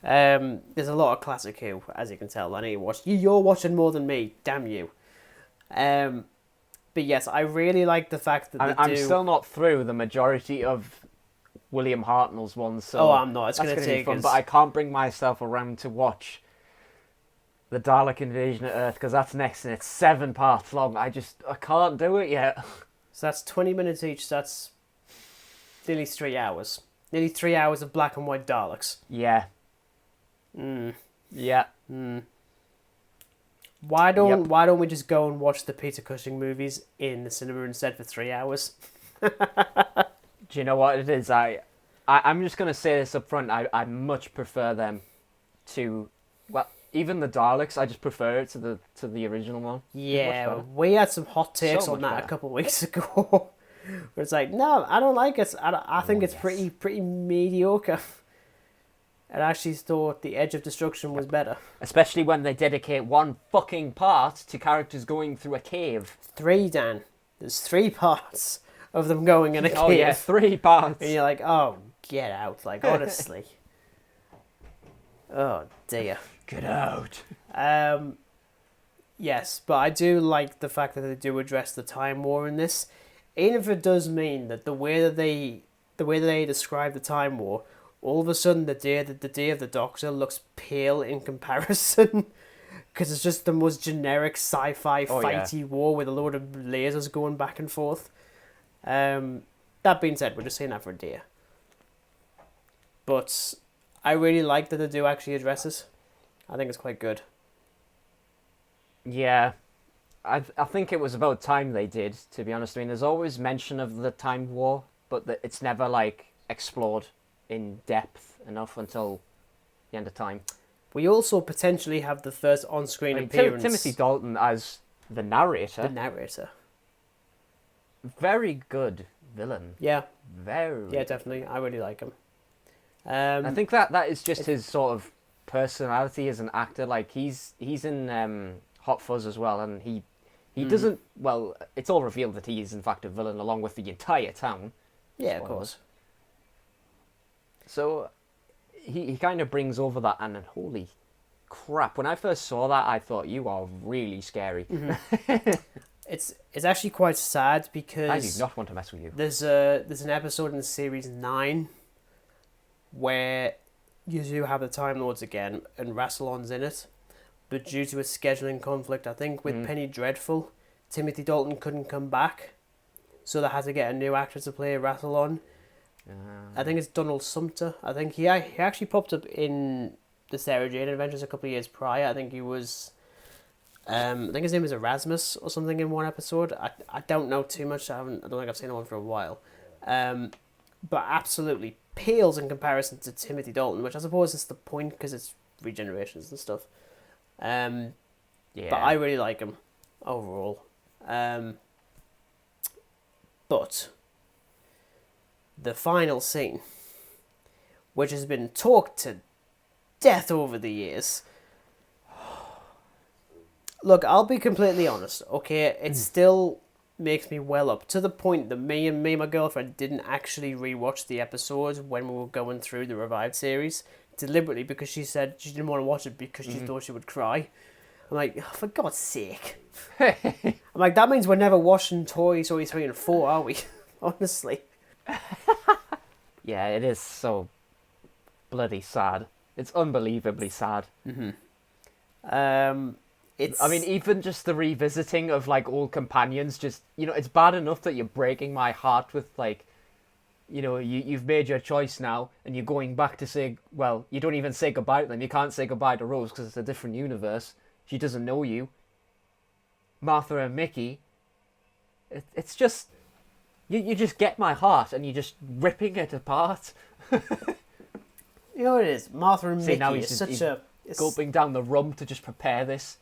There's a lot of classic Who, as you can tell. I know you watch. You're watching more than me. Damn you. But yes, I really like the fact that I'm still not through the majority of William Hartnell's ones. So I'm not. It's going to take fun, us... but I can't bring myself around to watch the Dalek Invasion of Earth because that's next and it's 7 parts long. I can't do it yet. So that's 20 minutes each. So that's nearly 3 hours. Nearly 3 hours of black and white Daleks. Yeah. Yeah. Why don't we just go and watch the Peter Cushing movies in the cinema instead for 3 hours? Do you know what it is? I'm just gonna say this up front. I much prefer them to, well, even the Daleks. I just prefer it to the original one. Yeah, we had some hot takes on that a couple of weeks ago. Where it's like, no, I don't like it. I think it's pretty mediocre. I actually thought The Edge of Destruction was better. Especially when they dedicate one fucking part to characters going through a cave. 3, Dan. There's 3 parts of them going in a cave. Oh yeah, 3 parts. And you're like, oh, get out. Like, honestly. Oh, dear. Get out. Yes, but I do like the fact that they do address the Time War in this. Even if it does mean that the way that they describe the Time War, all of a sudden the day of the Doctor looks pale in comparison, because it's just the most generic sci-fi fighty war with a load of lasers going back and forth. That being said, we're just saying that for a day. But I really like that they do actually address it. I think it's quite good. Yeah, I think it was about time they did, to be honest. I mean, there's always mention of the Time War, but it's never explored in depth enough until the end of time. We also potentially have the first on-screen appearance. Timothy Dalton as the narrator. The narrator. Very good villain. Yeah. Very. Yeah, definitely. I really like him. I think that is just his sort of personality as an actor. Like he's in Hot Fuzz as well, and he doesn't. Well, it's all revealed that he is in fact a villain along with the entire town. Yeah, of course. So he kind of brings over that, and then holy crap! When I first saw that, I thought you are really scary. Mm-hmm. It's actually quite sad because I do not want to mess with you. There's an episode in series 9 where you do have the Time Lords again, and Rassilon's in it, but due to a scheduling conflict, I think with Penny Dreadful, Timothy Dalton couldn't come back, so they had to get a new actor to play Rassilon. I think it's Donald Sumter. I think he actually popped up in the Sarah Jane Adventures a couple of years prior. I think he was... I think his name is Erasmus or something in one episode. I don't know too much. I don't think I've seen one for a while. But absolutely pales in comparison to Timothy Dalton, which I suppose is the point because it's regenerations and stuff. Yeah. But I really like him overall. But the final scene, which has been talked to death over the years. Look, I'll be completely honest, okay? It still makes me well up, to the point that me and my girlfriend didn't actually rewatch the episodes when we were going through the revived series, deliberately, because she said she didn't want to watch it because she thought she would cry. I'm like, oh, for God's sake. I'm like, that means we're never watching Toy Story 3 and 4, are we? Honestly. Yeah, it is so bloody sad. It's unbelievably sad. Mm-hmm. I mean, even just the revisiting of old companions, just it's bad enough that you're breaking my heart with you've made your choice now, and you're going back to say, well, you don't even say goodbye to them. You can't say goodbye to Rose because it's a different universe. She doesn't know you. Martha and Mickey, It's just you just get my heart and you're just ripping it apart. You know what it is? Martha and See, now Mickey is such a... gulping down the rum to just prepare this.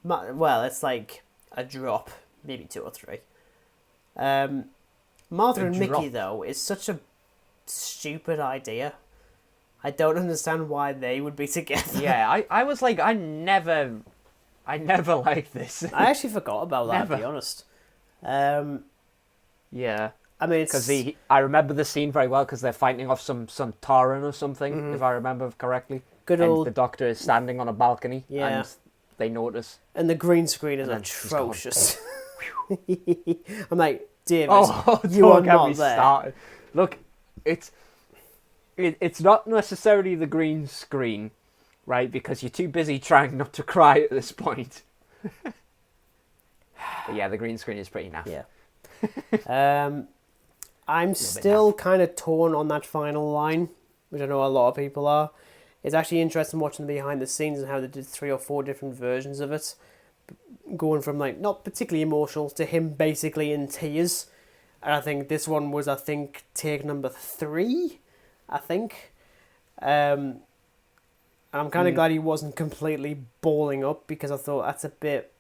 Well, it's like a drop, maybe 2 or 3. Martha and Mickey, though, is such a stupid idea. I don't understand why they would be together. Yeah, I was like, I never liked this. I actually forgot about that, to be honest. Yeah. I mean, because I remember the scene very well because they're fighting off some Tauren or something, if I remember correctly. Good old... And the Doctor is standing on a balcony, yeah. and they notice. And the green screen is atrocious. I'm like, David, you are not there. Started. Look, it's not necessarily the green screen, right? Because you're too busy trying not to cry at this point. But yeah, the green screen is pretty naff. Yeah. I'm still kind of torn on that final line, which I know a lot of people are. It's actually interesting watching the behind the scenes and how they did 3 or 4 different versions of it. Going from, like, not particularly emotional to him basically in tears. And I think this one was, take number 3, I think. I'm kind of glad he wasn't completely bawling up, because I thought that's a bit...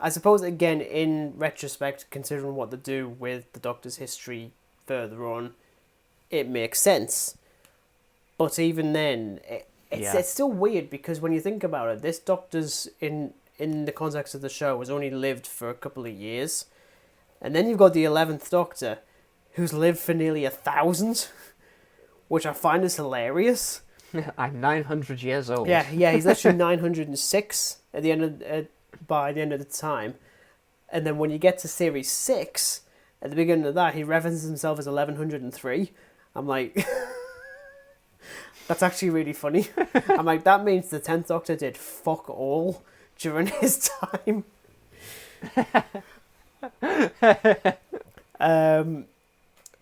I suppose, again, in retrospect, considering what they do with the Doctor's history further on, it makes sense. But even then, it's still weird, because when you think about it, this Doctor's, in the context of the show, has only lived for a couple of years. And then you've got the 11th Doctor, who's lived for nearly 1,000, which I find is hilarious. I'm 900 years old. Yeah, he's actually 906 at the end of... by the end of the time. And then when you get to series 6, at the beginning of that, he references himself as 1103. I'm like, that's actually really funny. I'm like, that means the 10th Doctor did fuck all during his time.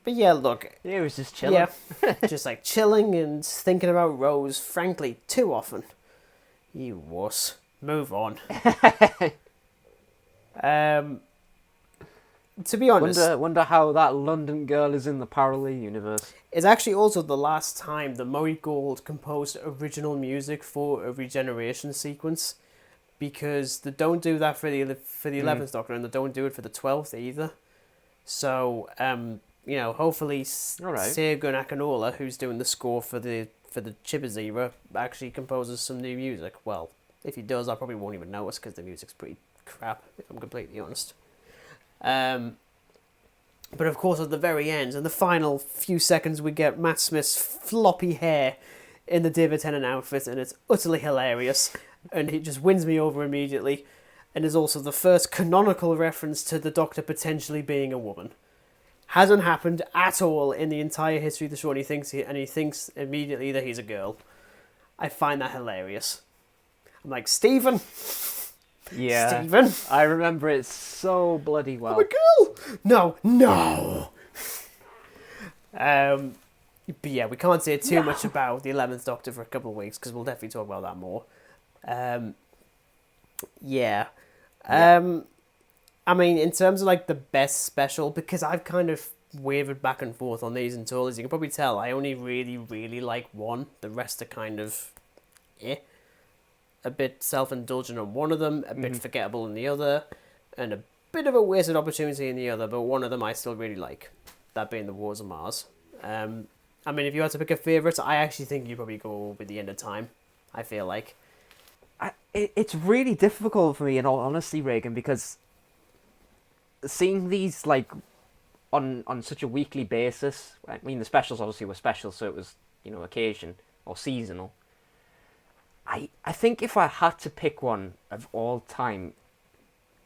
But yeah, look. He was just chilling. Yeah, just like chilling and thinking about Rose, frankly, too often. You wuss. Move on. To be honest... Wonder how that London girl is in the parallel universe. It's actually also the last time that Murray Gold composed original music for a regeneration sequence, because they don't do that for the 11th Doctor, and they don't do it for the 12th either. So, hopefully Sir Gunnar Akinola, who's doing the score for the Chibbers era, actually composes some new music. Well, if he does, I probably won't even notice, because the music's pretty crap, if I'm completely honest. But of course, at the very end, in the final few seconds, we get Matt Smith's floppy hair in the David Tennant outfit, and it's utterly hilarious, and it just wins me over immediately, and is also the first canonical reference to the Doctor potentially being a woman. Hasn't happened at all in the entire history of the show, and he thinks immediately that he's a girl. I find that hilarious. I'm like, Stephen! Yeah. Stephen! I remember it so bloody well. I'm a girl! No! But yeah, we can't say too much about the 11th Doctor for a couple of weeks, because we'll definitely talk about that more. I mean, in terms of like the best special, because I've kind of wavered back and forth on these until, as you can probably tell, I only really, really like one. The rest are kind of a bit self-indulgent on one of them, a bit forgettable in the other, and a bit of a wasted opportunity in the other, but one of them I still really like, that being the Wars of Mars. I mean, if you had to pick a favourite, I actually think you'd probably go with the End of Time, I feel like. It's really difficult for me, in all honesty, Regan, because seeing these like on such a weekly basis, I mean, the specials obviously were special, so it was, occasion or seasonal. I think if I had to pick one of all time,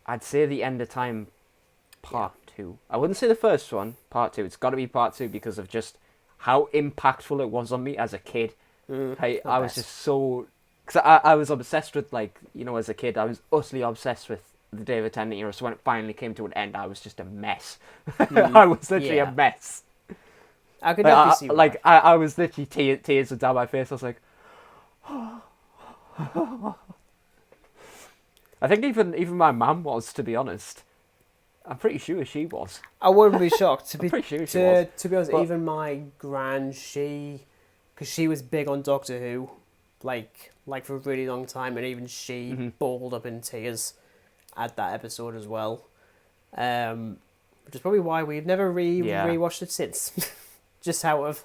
I'd say the End of Time Part 2. I wouldn't say the first one, Part 2. It's got to be Part 2 because of just how impactful it was on me as a kid. I was just so... Because I was obsessed with, as a kid, I was utterly obsessed with the David Tennant era, so when it finally came to an end, I was just a mess. I was literally a mess. I could definitely see why. I was literally tears were down my face. I was like... I think even my mum was, to be honest. I'm pretty sure she was. I wouldn't be shocked. To be pretty sure she was. To be honest, But- even my gran, because she was big on Doctor Who, like for a really long time, and even she balled up in tears at that episode as well. Which is probably why we've never rewatched it since. just out of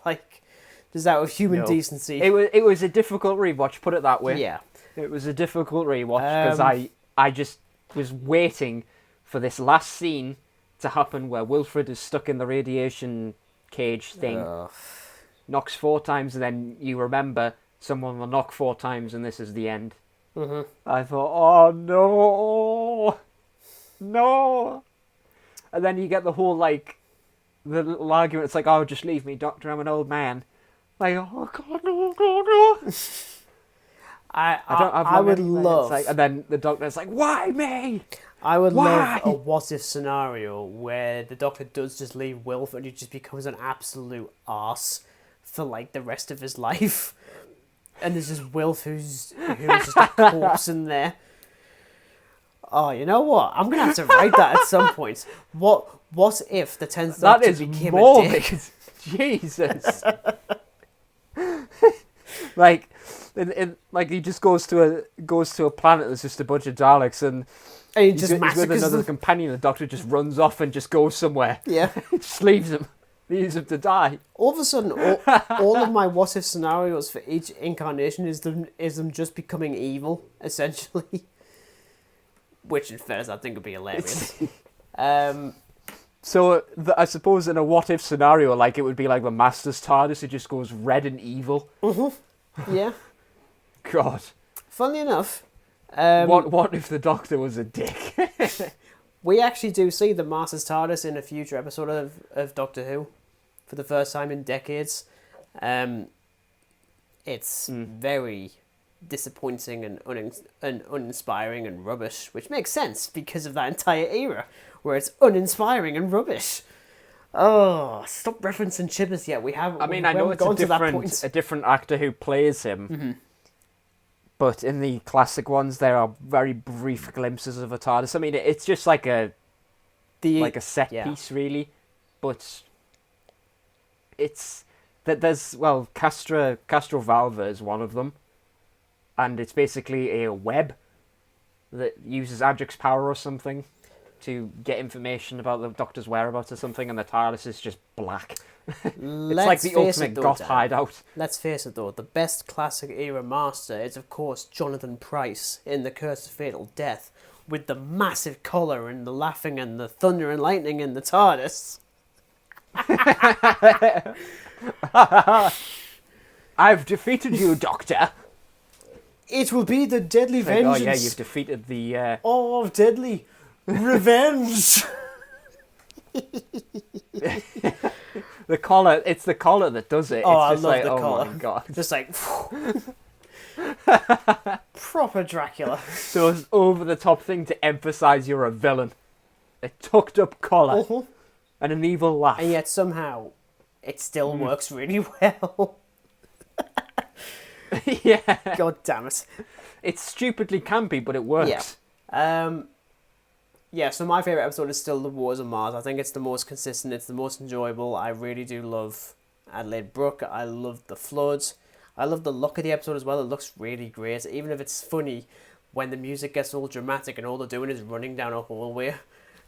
human decency. It was a difficult rewatch, put it that way. Yeah. It was a difficult rewatch because I just was waiting for this last scene to happen where Wilfred is stuck in the radiation cage thing, knocks 4 times, and then you remember someone will knock 4 times and this is the end. Mm-hmm. I thought, oh no. And then you get the whole, like, the little argument. It's like, oh, just leave me, Doctor, I'm an old man. Like, oh, God, no. I would love... Like, and then the Doctor's like, why me? I would love a what-if scenario where the Doctor does just leave Wilfred and he just becomes an absolute arse for, like, the rest of his life. And there's just Wilf who's just a corpse in there. Oh, you know what? I'm going to have to write that at some point. What if the 10th Doctor became a dick? Jesus. like he just goes to a planet that's just a bunch of Daleks and he he's just with another companion. The Doctor just runs off and just goes somewhere. Yeah. Just leaves him to die. All of a sudden, all of my what if scenarios for each incarnation is them just becoming evil, essentially. Which, in fairness, I think would be hilarious. So, I suppose in a what-if scenario, like, it would be like the Master's TARDIS, it just goes red and evil. Mm-hmm. Yeah. God. Funnily enough... what if the Doctor was a dick? We actually do see the Master's TARDIS in a future episode of Doctor Who, for the first time in decades. It's very disappointing and uninspiring and rubbish, which makes sense because of that entire era where it's uninspiring and rubbish. Oh, stop referencing Chibbers yet. I know it's a different actor who plays him, but in the classic ones there are very brief glimpses of a TARDIS. I mean, it's just like a set piece, really, but it's that there's Castrovalva is one of them. And it's basically a web that uses Adric's power or something to get information about the Doctor's whereabouts or something, and the TARDIS is just black. It's like the ultimate goth hideout. Let's face it, though, the best classic era Master is, of course, Jonathan Pryce in The Curse of Fatal Death, with the massive collar and the laughing and the thunder and lightning in the TARDIS. I've defeated you, Doctor. It will be the deadly vengeance. Oh yeah, you've defeated the... of deadly revenge. The collar, it's the collar that does it. Oh, it's just I love the collar. collar. Oh my God. Just like... proper Dracula. So it's over-the-top thing to emphasise you're a villain. A tucked-up collar. And an evil laugh. And yet somehow it still works really well. Yeah. God damn it. It's stupidly campy, but it works. Yeah. So my favourite episode is still The Wars of Mars. I think it's the most consistent, it's the most enjoyable. I really do love Adelaide Brooke. I love the floods. I love the look of the episode as well. It looks really great. Even if it's funny when the music gets all dramatic and all they're doing is running down a hallway.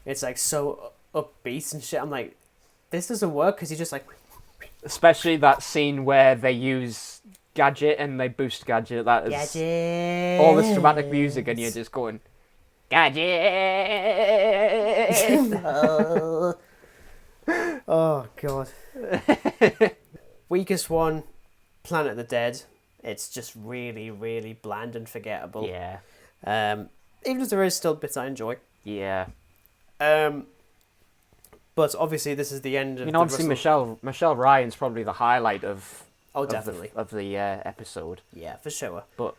It's like so upbeat and shit. I'm like, this doesn't work because you're just like... Especially that scene where they use Gadget and they boost Gadget. That is Gadget. All this dramatic music and you're just going, Gadget! Oh, God. Weakest one, Planet of the Dead. It's just really, really bland and forgettable. Yeah. Even if there is still bits I enjoy. Yeah. But obviously this is the end of obviously Michelle Ryan's probably the highlight of... Oh, definitely. Of the episode. Yeah, for sure. But,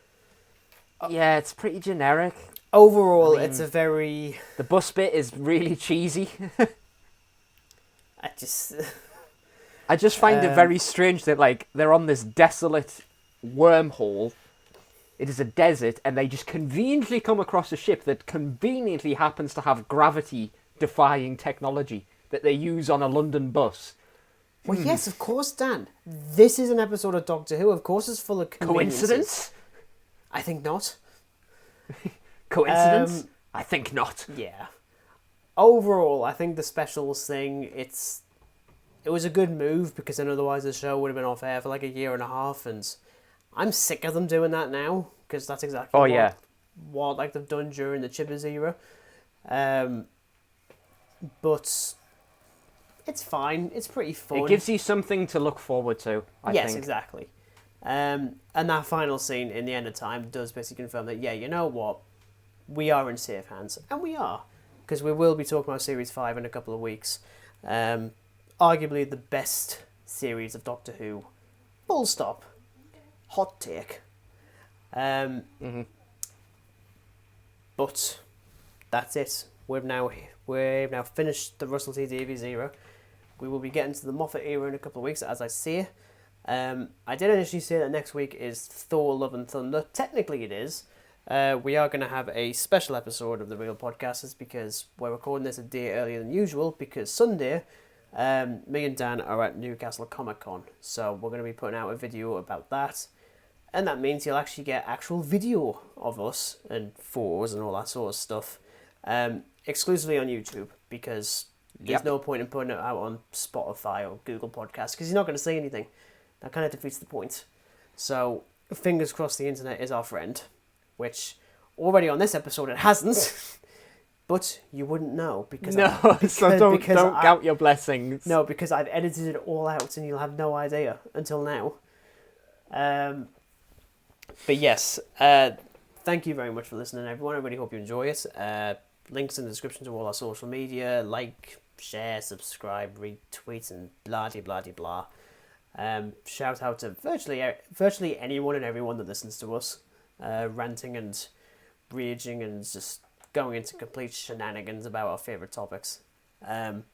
yeah, it's pretty generic. Overall, it's a very... The bus bit is really cheesy. I just find it very strange that, like, they're on this desolate wormhole. It is a desert, and they just conveniently come across a ship that conveniently happens to have gravity defying technology that they use on a London bus. Well, yes, of course, Dan. This is an episode of Doctor Who. Of course, it's full of conveniences. Coincidence? I think not. Coincidence? I think not. Yeah. Overall, I think the specials thing, it was a good move, because then otherwise the show would have been off air for like a year and a half, and I'm sick of them doing that now, because that's exactly what like they've done during the Chippers era. But it's fine. It's pretty fun. It gives you something to look forward to, I think. Yes, exactly. And that final scene in the end of time does basically confirm that, yeah, you know what? We are in safe hands. And we are. Because we will be talking about Series 5 in a couple of weeks. Arguably the best series of Doctor Who. Full stop. Hot take. But that's it. We've now finished the Russell T Davies era. We will be getting to the Moffat era in a couple of weeks, as I say. I did initially say that next week is Thor: Love and Thunder. Technically it is. We are going to have a special episode of the Real Podcasters, because we're recording this a day earlier than usual, because Sunday, me and Dan are at Newcastle Comic Con. So we're going to be putting out a video about that. And that means you'll actually get actual video of us and photos and all that sort of stuff. Exclusively on YouTube, because there's no point in putting it out on Spotify or Google Podcasts, because you're not going to see anything. That kind of defeats the point. So, fingers crossed the internet is our friend, which already on this episode it hasn't, but you wouldn't know, because so don't count your blessings. No, because I've edited it all out and you'll have no idea until now. But yes, thank you very much for listening, everyone. I really hope you enjoy it. Links in the description to all our social media. Like, share, subscribe, retweet, and blah-de-blah-de-blah. Shout out to virtually anyone and everyone that listens to us, ranting and raging and just going into complete shenanigans about our favourite topics. But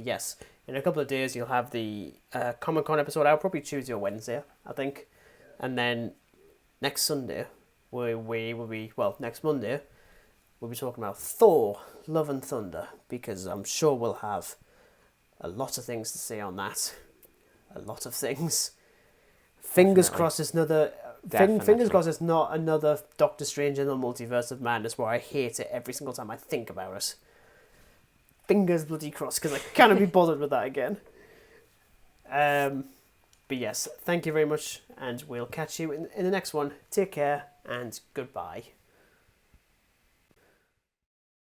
yes, in a couple of days you'll have the Comic-Con episode out, probably Tuesday or Wednesday, I think. And then next Sunday, next Monday, we'll be talking about Thor: Love and Thunder, because I'm sure we'll have a lot of things to say on that. A lot of things. Fingers crossed it's another... Fingers crossed it's not another Doctor Strange in the Multiverse of Madness where I hate it every single time I think about it. Fingers bloody crossed, because I cannot be bothered with that again. But yes, thank you very much, and we'll catch you in the next one. Take care, and goodbye.